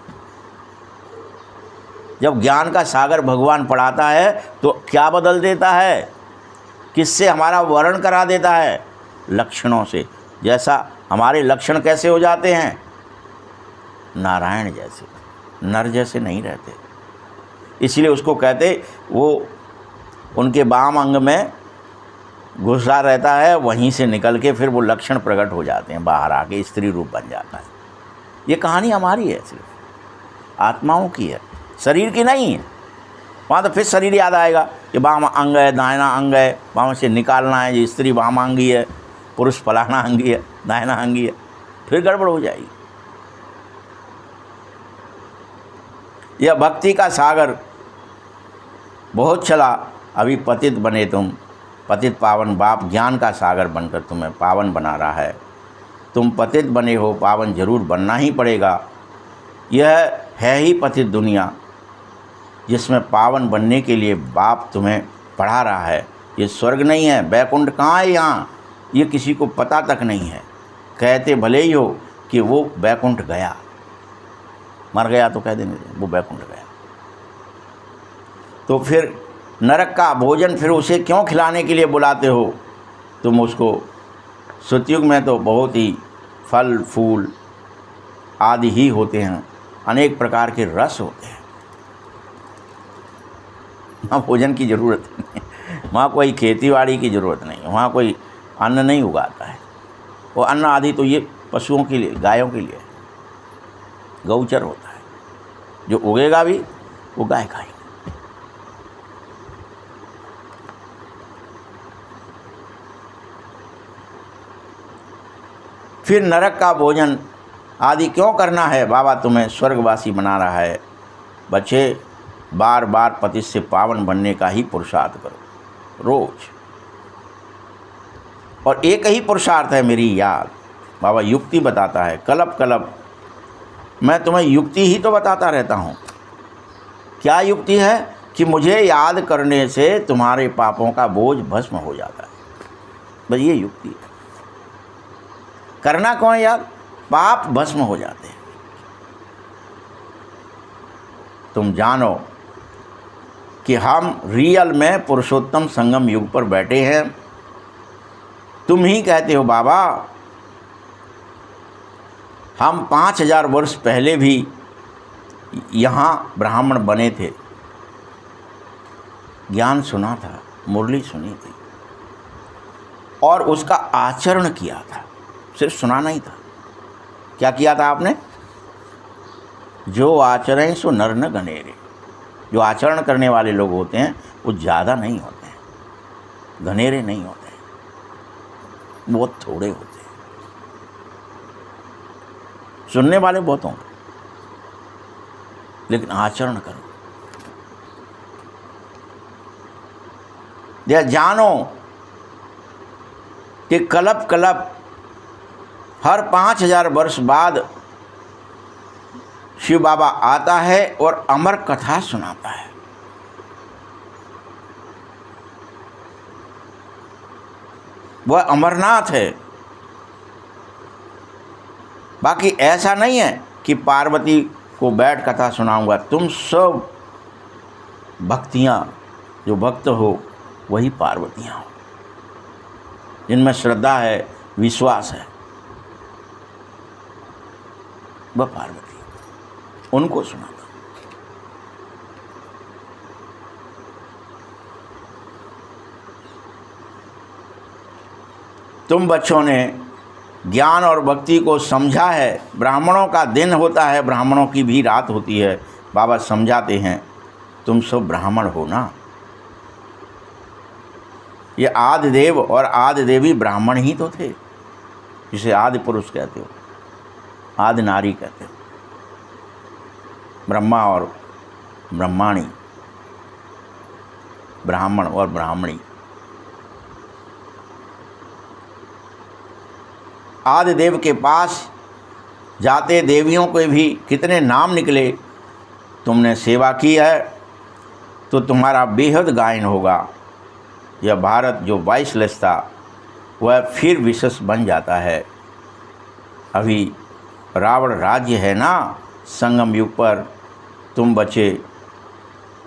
जब ज्ञान का सागर भगवान पढ़ाता है तो क्या बदल देता है? किससे हमारा वर्ण करा देता है? लक्षणों से। जैसा हमारे लक्षण कैसे हो जाते हैं? नारायण जैसे, नर जैसे नहीं रहते। इसलिए उसको कहते, वो उनके वाम अंग में घुसा रहता है, वहीं से निकल के फिर वो लक्षण प्रकट हो जाते हैं, बाहर आके स्त्री रूप बन जाता है। ये कहानी हमारी है, सिर्फ आत्माओं की है, शरीर की नहीं है। वहाँ तो फिर शरीर याद आएगा कि वाम अंग है, दाहिना अंग है, वहाँ से निकालना है, ये स्त्री वामांगी है, पुरुष फलाना अंगी है, दाहिना अंगी है, फिर गड़बड़ हो जाएगी। यह भक्ति का सागर बहुत चला, अभी पतित बने तुम। पतित पावन बाप ज्ञान का सागर बनकर तुम्हें पावन बना रहा है। तुम पतित बने हो, पावन जरूर बनना ही पड़ेगा। यह है ही पतित दुनिया, जिसमें पावन बनने के लिए बाप तुम्हें पढ़ा रहा है। ये स्वर्ग नहीं है, बैकुंठ कहाँ है यहाँ, ये किसी को पता तक नहीं है। कहते भले ही हो कि वो बैकुंठ गया, मर गया तो कह देंगे वो बैकुंठ गया। तो फिर नरक का भोजन फिर उसे क्यों खिलाने के लिए बुलाते हो तुम उसको? सतयुग में तो बहुत ही फल फूल आदि ही होते हैं, अनेक प्रकार के रस होते हैं। वहाँ भोजन की ज़रूरत नहीं है, वहाँ कोई खेतीबाड़ी की ज़रूरत नहीं है, वहाँ कोई अन्न नहीं उगाता है। वो अन्न आदि तो ये पशुओं के लिए, गायों के लिए गौचर होता है। जो उगेगा भी वो गाय खाएगी। फिर नरक का भोजन आदि क्यों करना है? बाबा तुम्हें स्वर्गवासी बना रहा है। बच्चे बार बार पति से पावन बनने का ही पुरुषार्थ करो रोज। और एक ही पुरुषार्थ है मेरी याद। बाबा युक्ति बताता है, कलप कलप मैं तुम्हें युक्ति ही तो बताता रहता हूँ। क्या युक्ति है? कि मुझे याद करने से तुम्हारे पापों का बोझ भस्म हो जाता है। बस ये युक्ति है। करना कौन है याद? पाप भस्म हो जाते हैं। तुम जानो कि हम रियल में पुरुषोत्तम संगम युग पर बैठे हैं। तुम ही कहते हो बाबा, हम 5000 वर्ष पहले भी यहाँ ब्राह्मण बने थे, ज्ञान सुना था, मुरली सुनी थी और उसका आचरण किया था। सिर्फ सुना नहीं था, क्या किया था आपने? जो आचरण सो नर न गनेरे। जो आचरण करने वाले लोग होते हैं वो ज़्यादा नहीं होते हैं, घनेरे नहीं होते हैं, बहुत थोड़े होते हैं। सुनने वाले बहुत होंगे, लेकिन आचरण करो। यह जानो कि कलप कलप हर 5000 वर्ष बाद शिव बाबा आता है और अमर कथा सुनाता है। वह अमरनाथ है। बाकी ऐसा नहीं है कि पार्वती को बैठ कथा सुनाऊंगा। तुम सब भक्तियाँ, जो भक्त हो वही पार्वतियाँ हो, जिनमें श्रद्धा है, विश्वास है, वह पार्वती, उनको सुनाता। तुम बच्चों ने ज्ञान और भक्ति को समझा है। ब्राह्मणों का दिन होता है, ब्राह्मणों की भी रात होती है। बाबा समझाते हैं, तुम सब ब्राह्मण हो ना। ये आदि देव और आदि देवी ब्राह्मण ही तो थे, जिसे आदि पुरुष कहते हो, आदि नारी कहते हो। ब्रह्मा और ब्रह्माणी, ब्राह्मण और ब्राह्मणी। आदि देव के पास जाते देवियों के भी कितने नाम निकले। तुमने सेवा की है तो तुम्हारा बेहद गायन होगा। यह भारत जो वाइसलेस था वह फिर विशेष बन जाता है। अभी रावण राज्य है ना संगम युग पर। तुम बचे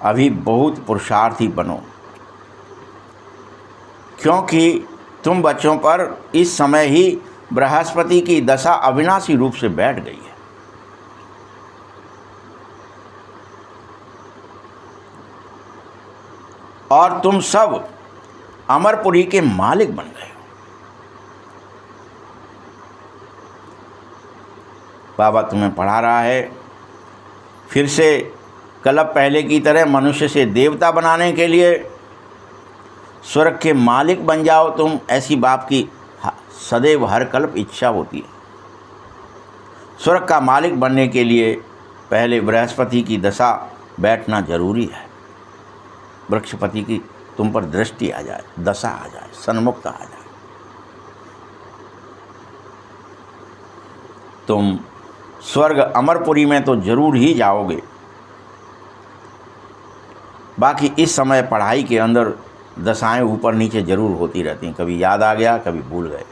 अभी बहुत पुरुषार्थी बनो, क्योंकि तुम बच्चों पर इस समय ही बृहस्पति की दशा अविनाशी रूप से बैठ गई है। और तुम सब अमरपुरी के मालिक बन गए हो। बाबा तुम्हें पढ़ा रहा है फिर से कल्प पहले की तरह मनुष्य से देवता बनाने के लिए स्वर्ग के मालिक बन जाओ तुम। ऐसी बाप की सदैव हर कल्प इच्छा होती है। स्वर्ग का मालिक बनने के लिए पहले बृहस्पति की दशा बैठना जरूरी है। वृक्षपति की तुम पर दृष्टि आ जाए, दशा आ जाए, सन्मुक्त आ जाए, तुम स्वर्ग अमरपुरी में तो जरूर ही जाओगे। बाकी इस समय पढ़ाई के अंदर दशाएं ऊपर नीचे जरूर होती रहती हैं। कभी याद आ गया, कभी भूल गए,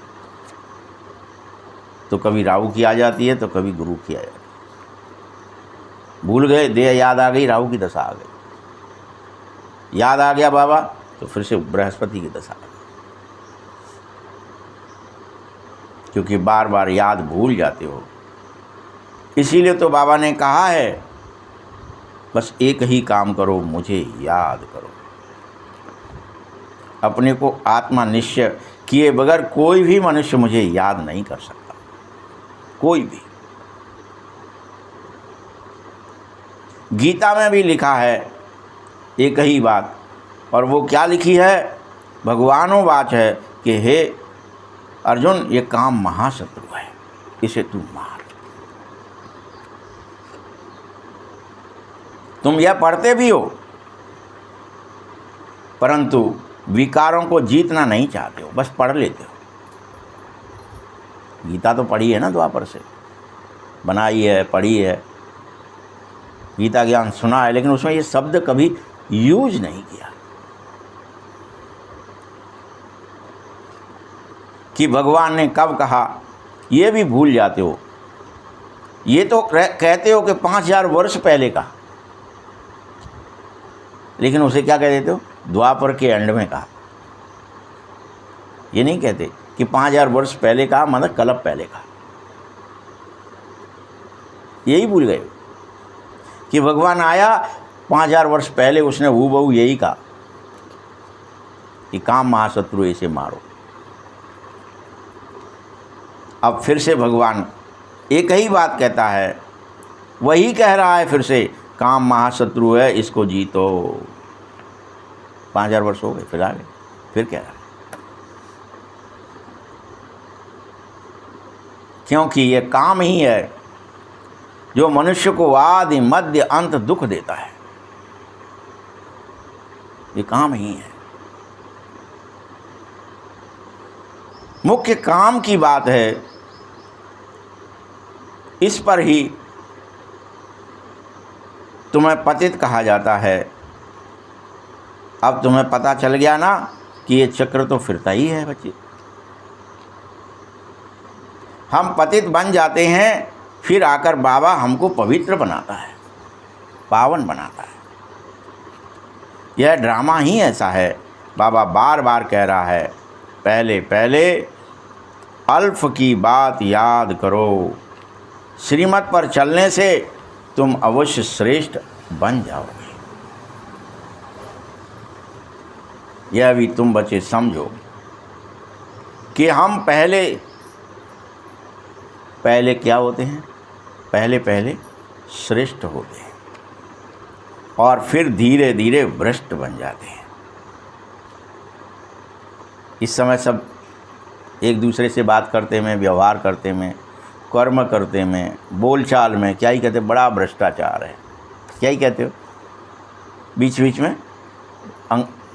तो कभी राहु की आ जाती है तो कभी गुरु की आ जाती है। भूल गए, देह याद आ गई, राहु की दशा आ गई। याद आ गया बाबा तो फिर से बृहस्पति की दशा आ गई, क्योंकि बार बार याद भूल जाते हो। इसीलिए तो बाबा ने कहा है बस एक ही काम करो, मुझे याद करो। अपने को आत्मा निश्चय किए बगैर कोई भी मनुष्य मुझे याद नहीं कर सकता, कोई भी। गीता में भी लिखा है एक ही बात, और वो क्या लिखी है? भगवानों वाच है कि हे अर्जुन, ये काम महाशत्रु है, इसे तू मार। तुम यह पढ़ते भी हो, परंतु विकारों को जीतना नहीं चाहते हो, बस पढ़ लेते हो। गीता तो पढ़ी है ना, द्वापर से बनाई है, पढ़ी है, गीता ज्ञान सुना है, लेकिन उसमें ये शब्द कभी यूज नहीं किया कि भगवान ने कब कहा, ये भी भूल जाते हो। ये तो कहते हो कि 5000 वर्ष पहले का, लेकिन उसे क्या कह देते हो? द्वापर के एंड में कहा। ये नहीं कहते कि 5000 वर्ष पहले कहा, मतलब कल्प पहले कहा। यही भूल गए कि भगवान आया 5000 वर्ष पहले, उसने हूबहू यही कहा कि काम महाशत्रु इसे मारो। अब फिर से भगवान एक ही बात कहता है, वही कह रहा है फिर से, काम महाशत्रु है, इसको जीतो। 5000 वर्ष हो गए, फिर आ गए, फिर कह रहा है, क्योंकि ये काम ही है जो मनुष्य को आदि मध्य अंत दुख देता है। ये काम ही है। मुख्य काम की बात है, इस पर ही तुम्हें पतित कहा जाता है। अब तुम्हें पता चल गया ना कि ये चक्र तो फिरता ही है बच्चे। हम पतित बन जाते हैं, फिर आकर बाबा हमको पवित्र बनाता है, पावन बनाता है। यह ड्रामा ही ऐसा है। बाबा बार बार कह रहा है, पहले पहले अल्फ की बात याद करो। श्रीमत पर चलने से तुम अवश्य श्रेष्ठ बन जाओगे। यह भी तुम बच्चे समझो कि हम पहले पहले क्या होते हैं? पहले पहले श्रेष्ठ होते हैं और फिर धीरे धीरे भ्रष्ट बन जाते हैं। इस समय सब एक दूसरे से बात करते में, व्यवहार करते में, कर्म करते में, बोलचाल में क्या ही कहते, बड़ा भ्रष्टाचार है। क्या ही कहते हो? बीच बीच में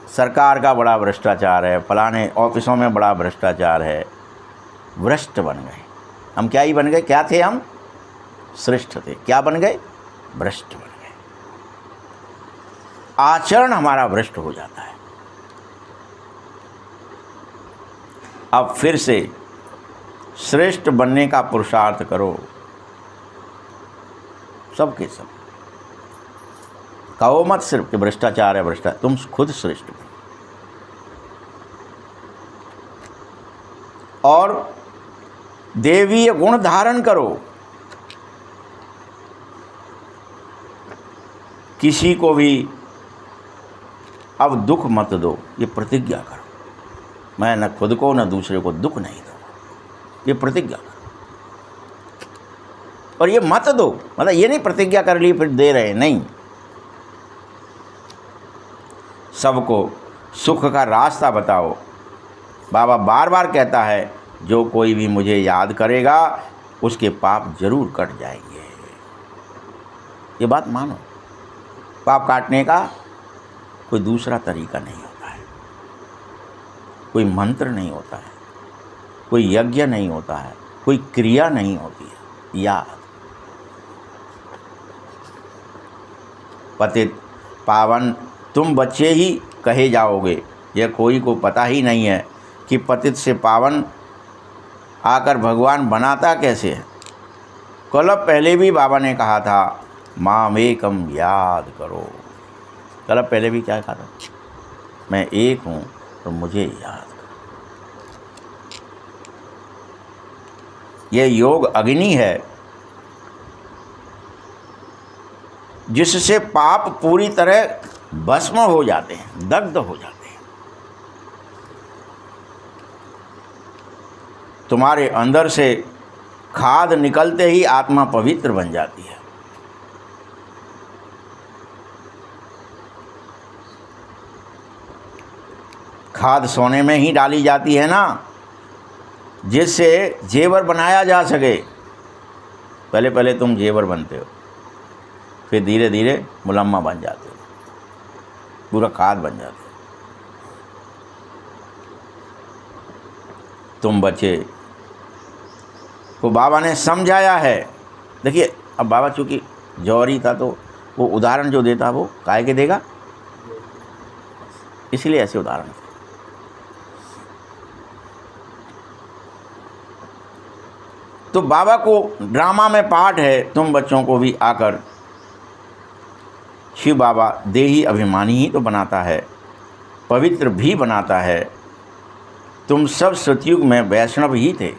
सरकार का बड़ा भ्रष्टाचार है, फलाने ऑफिसों में बड़ा भ्रष्टाचार है। भ्रष्ट बन गए हम। क्या ही बन गए? क्या थे हम? श्रेष्ठ थे। क्या बन गए? भ्रष्ट बन गए। आचरण हमारा भ्रष्ट हो जाता है। अब फिर से श्रेष्ठ बनने का पुरुषार्थ करो, सबके सब। कहो मत सिर्फ कि भ्रष्टाचार है, भ्रष्टाचार। तुम खुद श्रेष्ठ बनो और देवीय गुण धारण करो। किसी को भी अब दुख मत दो, ये प्रतिज्ञा करो। मैं न खुद को न दूसरे को दुख नहीं दूंगा, ये प्रतिज्ञा करो। और ये मत दो, मतलब ये नहीं प्रतिज्ञा कर ली फिर दे रहे, नहीं। सबको सुख का रास्ता बताओ। बाबा बार बार कहता है, जो कोई भी मुझे याद करेगा उसके पाप जरूर कट जाएंगे। ये बात मानो। पाप काटने का कोई दूसरा तरीका नहीं होता है, कोई मंत्र नहीं होता है, कोई यज्ञ नहीं होता है, कोई क्रिया नहीं होती है। याद। पतित पावन तुम बच्चे ही कहे जाओगे। यह कोई को पता ही नहीं है कि पतित से पावन आकर भगवान बनाता कैसे है। कल्प पहले भी बाबा ने कहा था, माम एकम याद करो। कल्प पहले भी क्या कहा था? मैं एक हूँ तो मुझे याद करो। यह योग अग्नि है जिससे पाप पूरी तरह भस्म हो जाते हैं, दग्ध हो जाते हैं। तुम्हारे अंदर से खाद निकलते ही आत्मा पवित्र बन जाती है। खाद सोने में ही डाली जाती है ना, जिससे जेवर बनाया जा सके। पहले पहले तुम जेवर बनते हो, फिर धीरे धीरे मुलम्मा बन जाते हो, पूरा खाद बन जाते हो। तुम बच्चे को बाबा ने समझाया है। देखिए, अब बाबा चूँकि जौहरी था तो वो उदाहरण जो देता वो काहे के देगा, इसलिए ऐसे उदाहरण थे। तो बाबा को ड्रामा में पाठ है, तुम बच्चों को भी आकर शिव बाबा देही अभिमानी ही तो बनाता है, पवित्र भी बनाता है। तुम सब सतयुग में वैष्णव ही थे,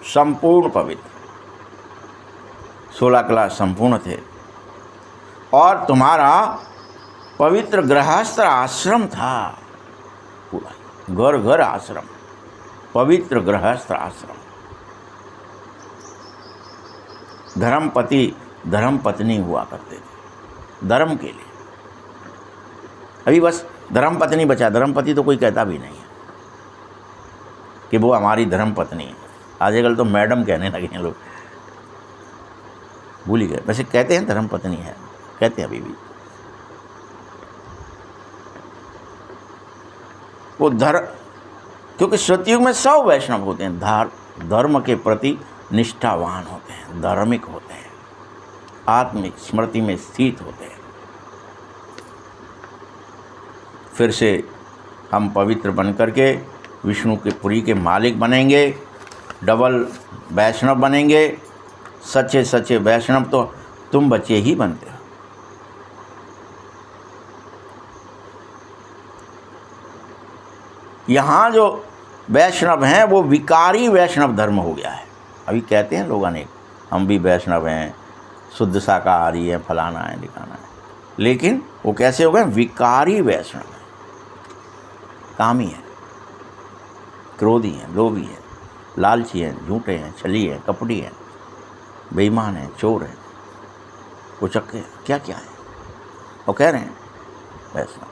संपूर्ण पवित्र, 16 कला संपूर्ण थे। और तुम्हारा पवित्र गृहस्थ आश्रम था, पूरा घर घर आश्रम, पवित्र गृहस्थ आश्रम। धर्मपति धर्म पत्नी हुआ करते थे धर्म के लिए। अभी बस धर्म पत्नी बचा, धर्मपति तो कोई कहता भी नहीं है कि वो हमारी धर्म पत्नी है। आजकल तो मैडम कहने लगे हैं लोग, भूल ही गए। वैसे कहते हैं धर्म पत्नी है, कहते हैं अभी भी। वो क्योंकि सतयुग में सब वैष्णव होते हैं, धर्म के प्रति निष्ठावान होते हैं, धार्मिक होते हैं, आत्मिक स्मृति में स्थित होते हैं। फिर से हम पवित्र बन करके विष्णु के पुरी के मालिक बनेंगे, डबल वैष्णव बनेंगे। सच्चे सच्चे वैष्णव तो तुम बच्चे ही बनते हो। यहाँ जो वैष्णव हैं वो विकारी वैष्णव धर्म हो गया है। अभी कहते हैं लोगों ने हम भी वैष्णव हैं, शुद्ध शाकाहारी हैं, फलाना है ठिकाना है, लेकिन वो कैसे हो गए? विकारी वैष्णव हैं, कामी हैं, क्रोधी हैं, लोभी हैं, लालची हैं, झूठे हैं, छली हैं, कपटी हैं, बेईमान हैं, चोर हैं, उचक्के हैं, क्या क्या है। वो कह रहे हैं वैष्णव।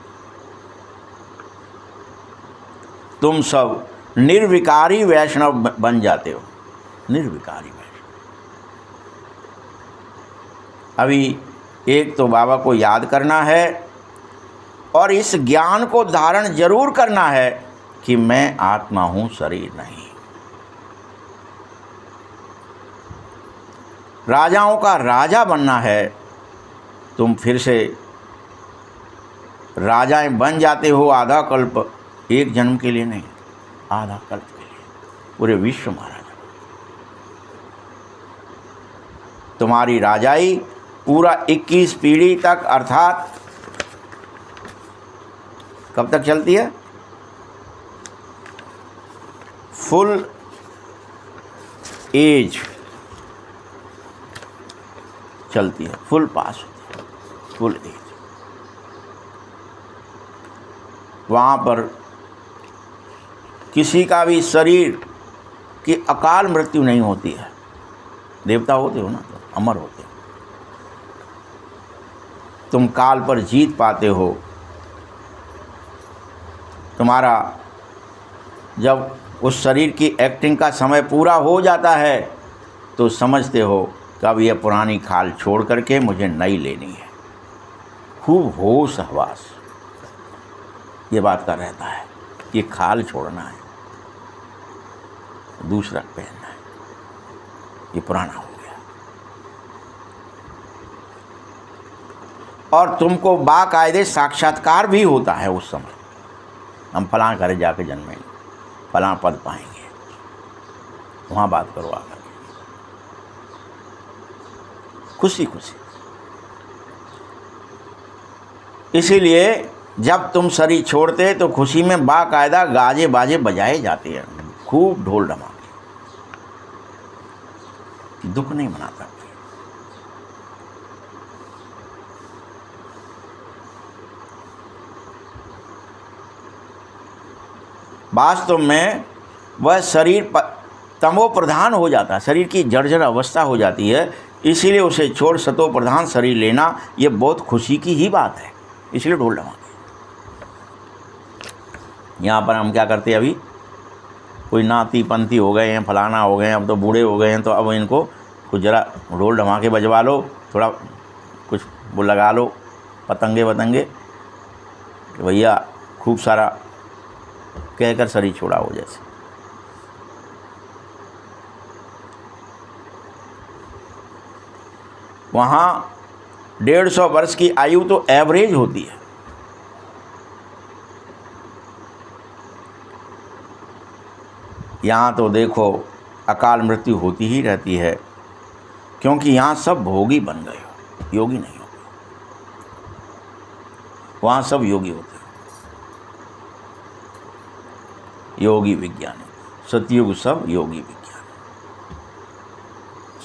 तुम सब निर्विकारी वैष्णव बन जाते हो, निर्विकारी वैष्णव। अभी एक तो बाबा को याद करना है और इस ज्ञान को धारण जरूर करना है कि मैं आत्मा हूं, शरीर नहीं। राजाओं का राजा बनना है। तुम फिर से राजाएं बन जाते हो आधा कल्प, एक जन्म के लिए नहीं, आधा कल्प के लिए, पूरे विश्व महाराजा। तुम्हारी राजाई पूरा 21 पीढ़ी तक, अर्थात कब तक चलती है? फुल एज चलती है, फुल पास होती है, फुल एज। वहाँ पर किसी का भी शरीर की अकाल मृत्यु नहीं होती है। देवता होते हो ना, तो अमर होते हो। तुम काल पर जीत पाते हो। तुम्हारा जब उस शरीर की एक्टिंग का समय पूरा हो जाता है तो समझते हो कि अब यह पुरानी खाल छोड़ करके मुझे नई लेनी है। खूब होश हवास ये बात का रहता है, ये खाल छोड़ना है, दूसरा पहनना है, ये पुराना हो गया। और तुमको बाकायदे साक्षात्कार भी होता है उस समय, हम फलां घर जाके जन्मेंगे, फलां पद पाएंगे, वहाँ बात करो आकर खुशी खुशी। इसीलिए जब तुम शरीर छोड़ते तो खुशी में बाकायदा गाजे बाजे बजाए जाते हैं, खूब ढोल धमाके, दुख नहीं मनाता। वास्तव में वह शरीर तमो प्रधान हो जाता है, शरीर की जर्जर अवस्था हो जाती है। इसीलिए उसे छोड़ सतो प्रधान शरीर लेना ये बहुत खुशी की ही बात है। इसलिए ढोल धमाके। यहाँ पर हम क्या करते हैं, अभी कोई नाती पंथी हो गए हैं, फलाना हो गए हैं, अब तो बूढ़े हो गए हैं, तो अब इनको कुछ ज़रा ढोल धमाके बजवा लो, थोड़ा कुछ वो लगा लो, पतंगे वतंगे, कि भैया खूब सारा कहकर शरीर छोड़ा हो। जैसे वहाँ 150 वर्ष की आयु तो एवरेज होती है। यहाँ तो देखो अकाल मृत्यु होती ही रहती है, क्योंकि यहाँ सब भोगी बन गए हो, योगी नहीं हो। वहाँ सब योगी होते हैं, योगी विज्ञानी। सतयुग सब योगी विज्ञानी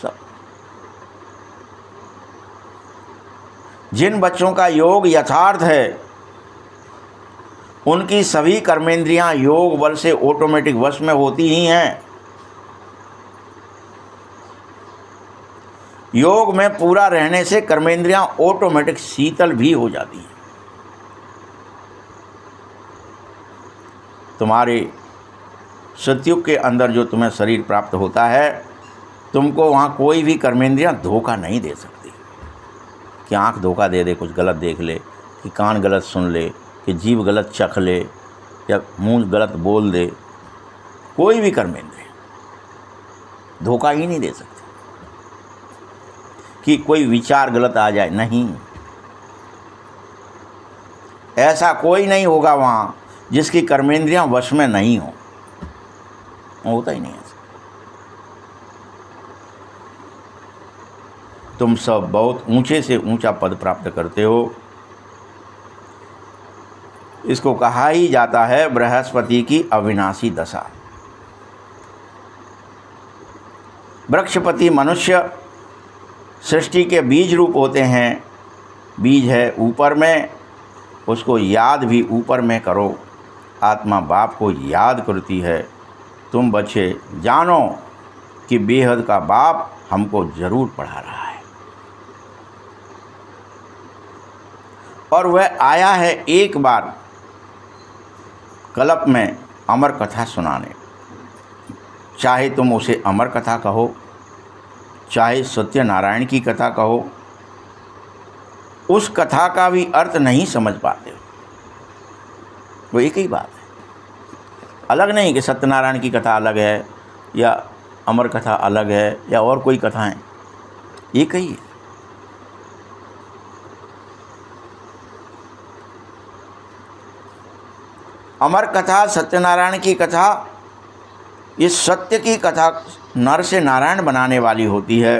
सब। जिन बच्चों का योग यथार्थ है उनकी सभी कर्मेंद्रियां योग बल से ऑटोमेटिक वश में होती ही हैं। योग में पूरा रहने से कर्मेंद्रियां ऑटोमेटिक शीतल भी हो जाती हैं। तुम्हारे सतयुग के अंदर जो तुम्हें शरीर प्राप्त होता है, तुमको वहाँ कोई भी कर्मेंद्रियां धोखा नहीं दे सकती। कि आँख धोखा दे दे, कुछ गलत देख ले, कि कान गलत सुन ले, कि जीभ गलत चख ले, या मुंह गलत बोल दे। कोई भी कर्मेंद्रिय धोखा ही नहीं दे सकती। कि कोई विचार गलत आ जाए, नहीं, ऐसा कोई नहीं होगा वहाँ जिसकी कर्मेंद्रियां वश में नहीं हो, होता ही नहीं ऐसा। तुम सब बहुत ऊंचे से ऊंचा पद प्राप्त करते हो। इसको कहा ही जाता है बृहस्पति की अविनाशी दशा। वृक्षपति मनुष्य सृष्टि के बीज रूप होते हैं। बीज है ऊपर में, उसको याद भी ऊपर में करो। आत्मा बाप को याद करती है। तुम बच्चे जानो कि बेहद का बाप हमको जरूर पढ़ा रहा है, और वह आया है एक बार कल्प में अमर कथा सुनाने। चाहे तुम उसे अमर कथा कहो, चाहे सत्यनारायण की कथा कहो, उस कथा का भी अर्थ नहीं समझ पाते हो। वो एक ही बात है, अलग नहीं कि सत्यनारायण की कथा अलग है या अमर कथा अलग है या और कोई कथाएं, एक ही है। अमर कथा, सत्यनारायण की कथा, इस सत्य की कथा नर से नारायण बनाने वाली होती है।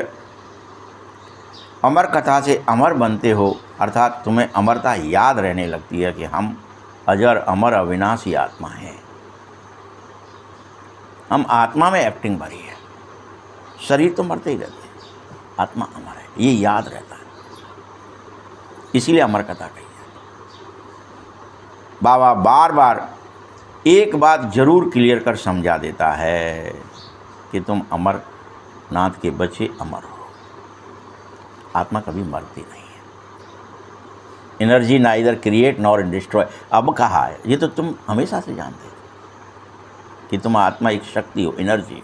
अमर कथा से अमर बनते हो, अर्थात तुम्हें अमरता याद रहने लगती है कि हम अजर अमर अविनाशी आत्मा हैं। हम आत्मा में एक्टिंग भरी है, शरीर तो मरते ही रहते हैं, आत्मा अमर है, ये याद रहता है। इसीलिए अमर कथा कही है। बाबा बार बार एक बात जरूर क्लियर कर समझा देता है कि तुम अमर नाथ के बच्चे अमर हो। आत्मा कभी मरती नहीं है। Energy neither create nor destroy. अब कहा है, ये तो तुम हमेशा से जानते थे कि तुम आत्मा एक शक्ति हो, एनर्जी।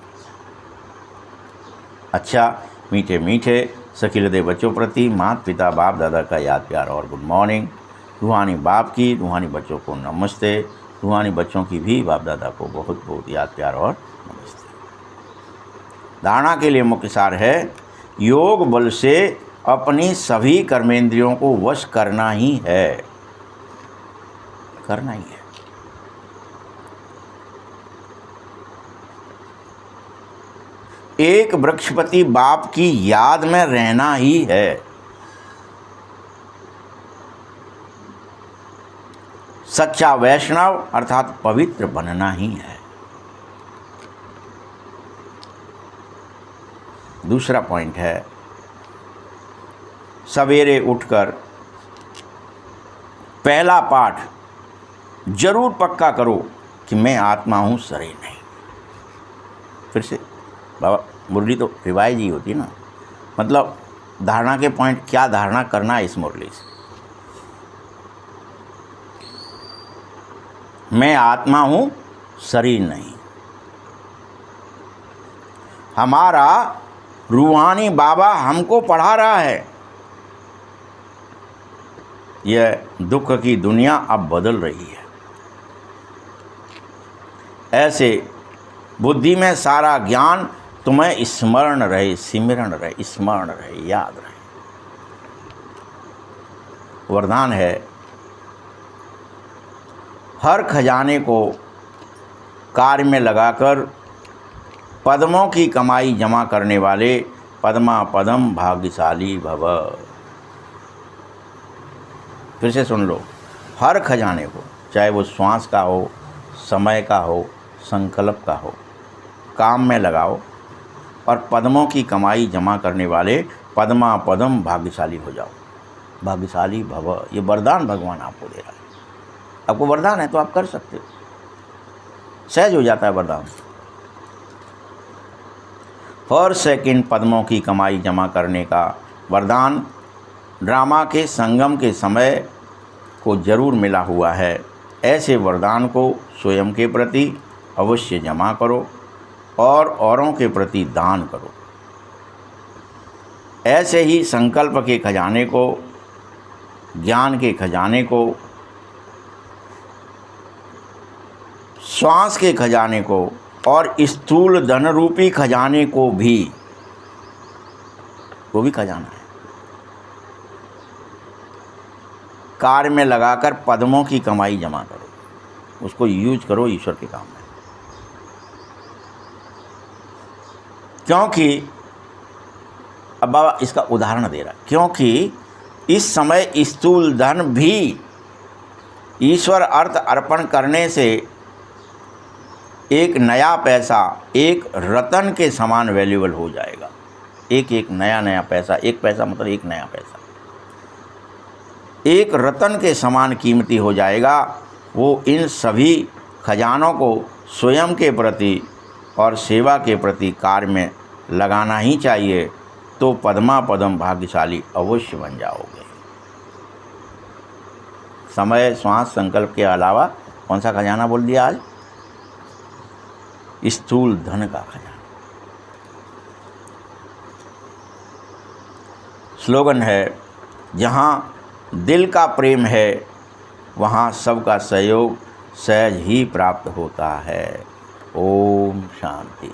अच्छा, मीठे मीठे सखी हृदय बच्चों प्रति माता पिता बाप दादा का याद प्यार और गुड मॉर्निंग। रूहानी बाप की, रूहानी बच्चों को नमस्ते। रूहानी बच्चों की भी बाप दादा को बहुत बहुत याद प्यार और नमस्ते। धारणा के लिए मुख्य सार है, योग बल से अपनी सभी कर्मेंद्रियों को वश करना ही है, करना ही है। एक वृक्षपति बाप की याद में रहना ही है। सच्चा वैष्णव अर्थात पवित्र बनना ही है। दूसरा पॉइंट है, सवेरे उठकर पहला पाठ जरूर पक्का करो कि मैं आत्मा हूं, शरीर नहीं। फिर से बाबा मुरली तो रिवाइज ही होती है ना, मतलब धारणा के पॉइंट, क्या धारणा करना है इस मुरली से। मैं आत्मा हूं, शरीर नहीं। हमारा रूहानी बाबा हमको पढ़ा रहा है, यह दुख की दुनिया अब बदल रही है। ऐसे बुद्धि में सारा ज्ञान तुम्हें स्मरण रहे, सिमरण रहे, स्मरण रहे, याद रहे। वरदान है, हर खजाने को कार्य में लगाकर पद्मों की कमाई जमा करने वाले पद्मा पदम भाग्यशाली भव। फिर से सुन लो, हर खजाने को, चाहे वो श्वास का हो, समय का हो, संकल्प का हो, काम में लगाओ और पद्मों की कमाई जमा करने वाले पद्मा पदम भाग्यशाली हो जाओ। भाग्यशाली भव, ये वरदान भगवान आपको दे रहा है। आपको वरदान है तो आप कर सकते हो, सहज हो जाता है वरदान। हर सेकंड पद्मों की कमाई जमा करने का वरदान ड्रामा के संगम के समय को जरूर मिला हुआ है। ऐसे वरदान को स्वयं के प्रति अवश्य जमा करो और औरों के प्रति दान करो। ऐसे ही संकल्प के खजाने को, ज्ञान के खजाने को, श्वास के खजाने को और स्थूल धन रूपी खजाने को भी, वो भी खजाना है, कार्य में लगाकर पद्मों की कमाई जमा करो, उसको यूज करो ईश्वर के काम में। क्योंकि अब बाबा इसका उदाहरण दे रहा है, क्योंकि इस समय स्थूल धन भी ईश्वर अर्थ अर्पण करने से एक नया पैसा एक रतन के समान वैल्यूएबल हो जाएगा। एक एक नया पैसा, एक पैसा मतलब एक नया पैसा एक रतन के समान कीमती हो जाएगा। वो इन सभी खजानों को स्वयं के प्रति और सेवा के प्रति कार्य में लगाना ही चाहिए, तो पद्मा पदम भाग्यशाली अवश्य बन जाओगे। समय, श्वास, संकल्प के अलावा कौन सा खजाना बोल दिया आज? स्थूल धन का खजाना। स्लोगन है, जहाँ दिल का प्रेम है वहाँ सबका सहयोग सहज ही प्राप्त होता है। ओम शांति।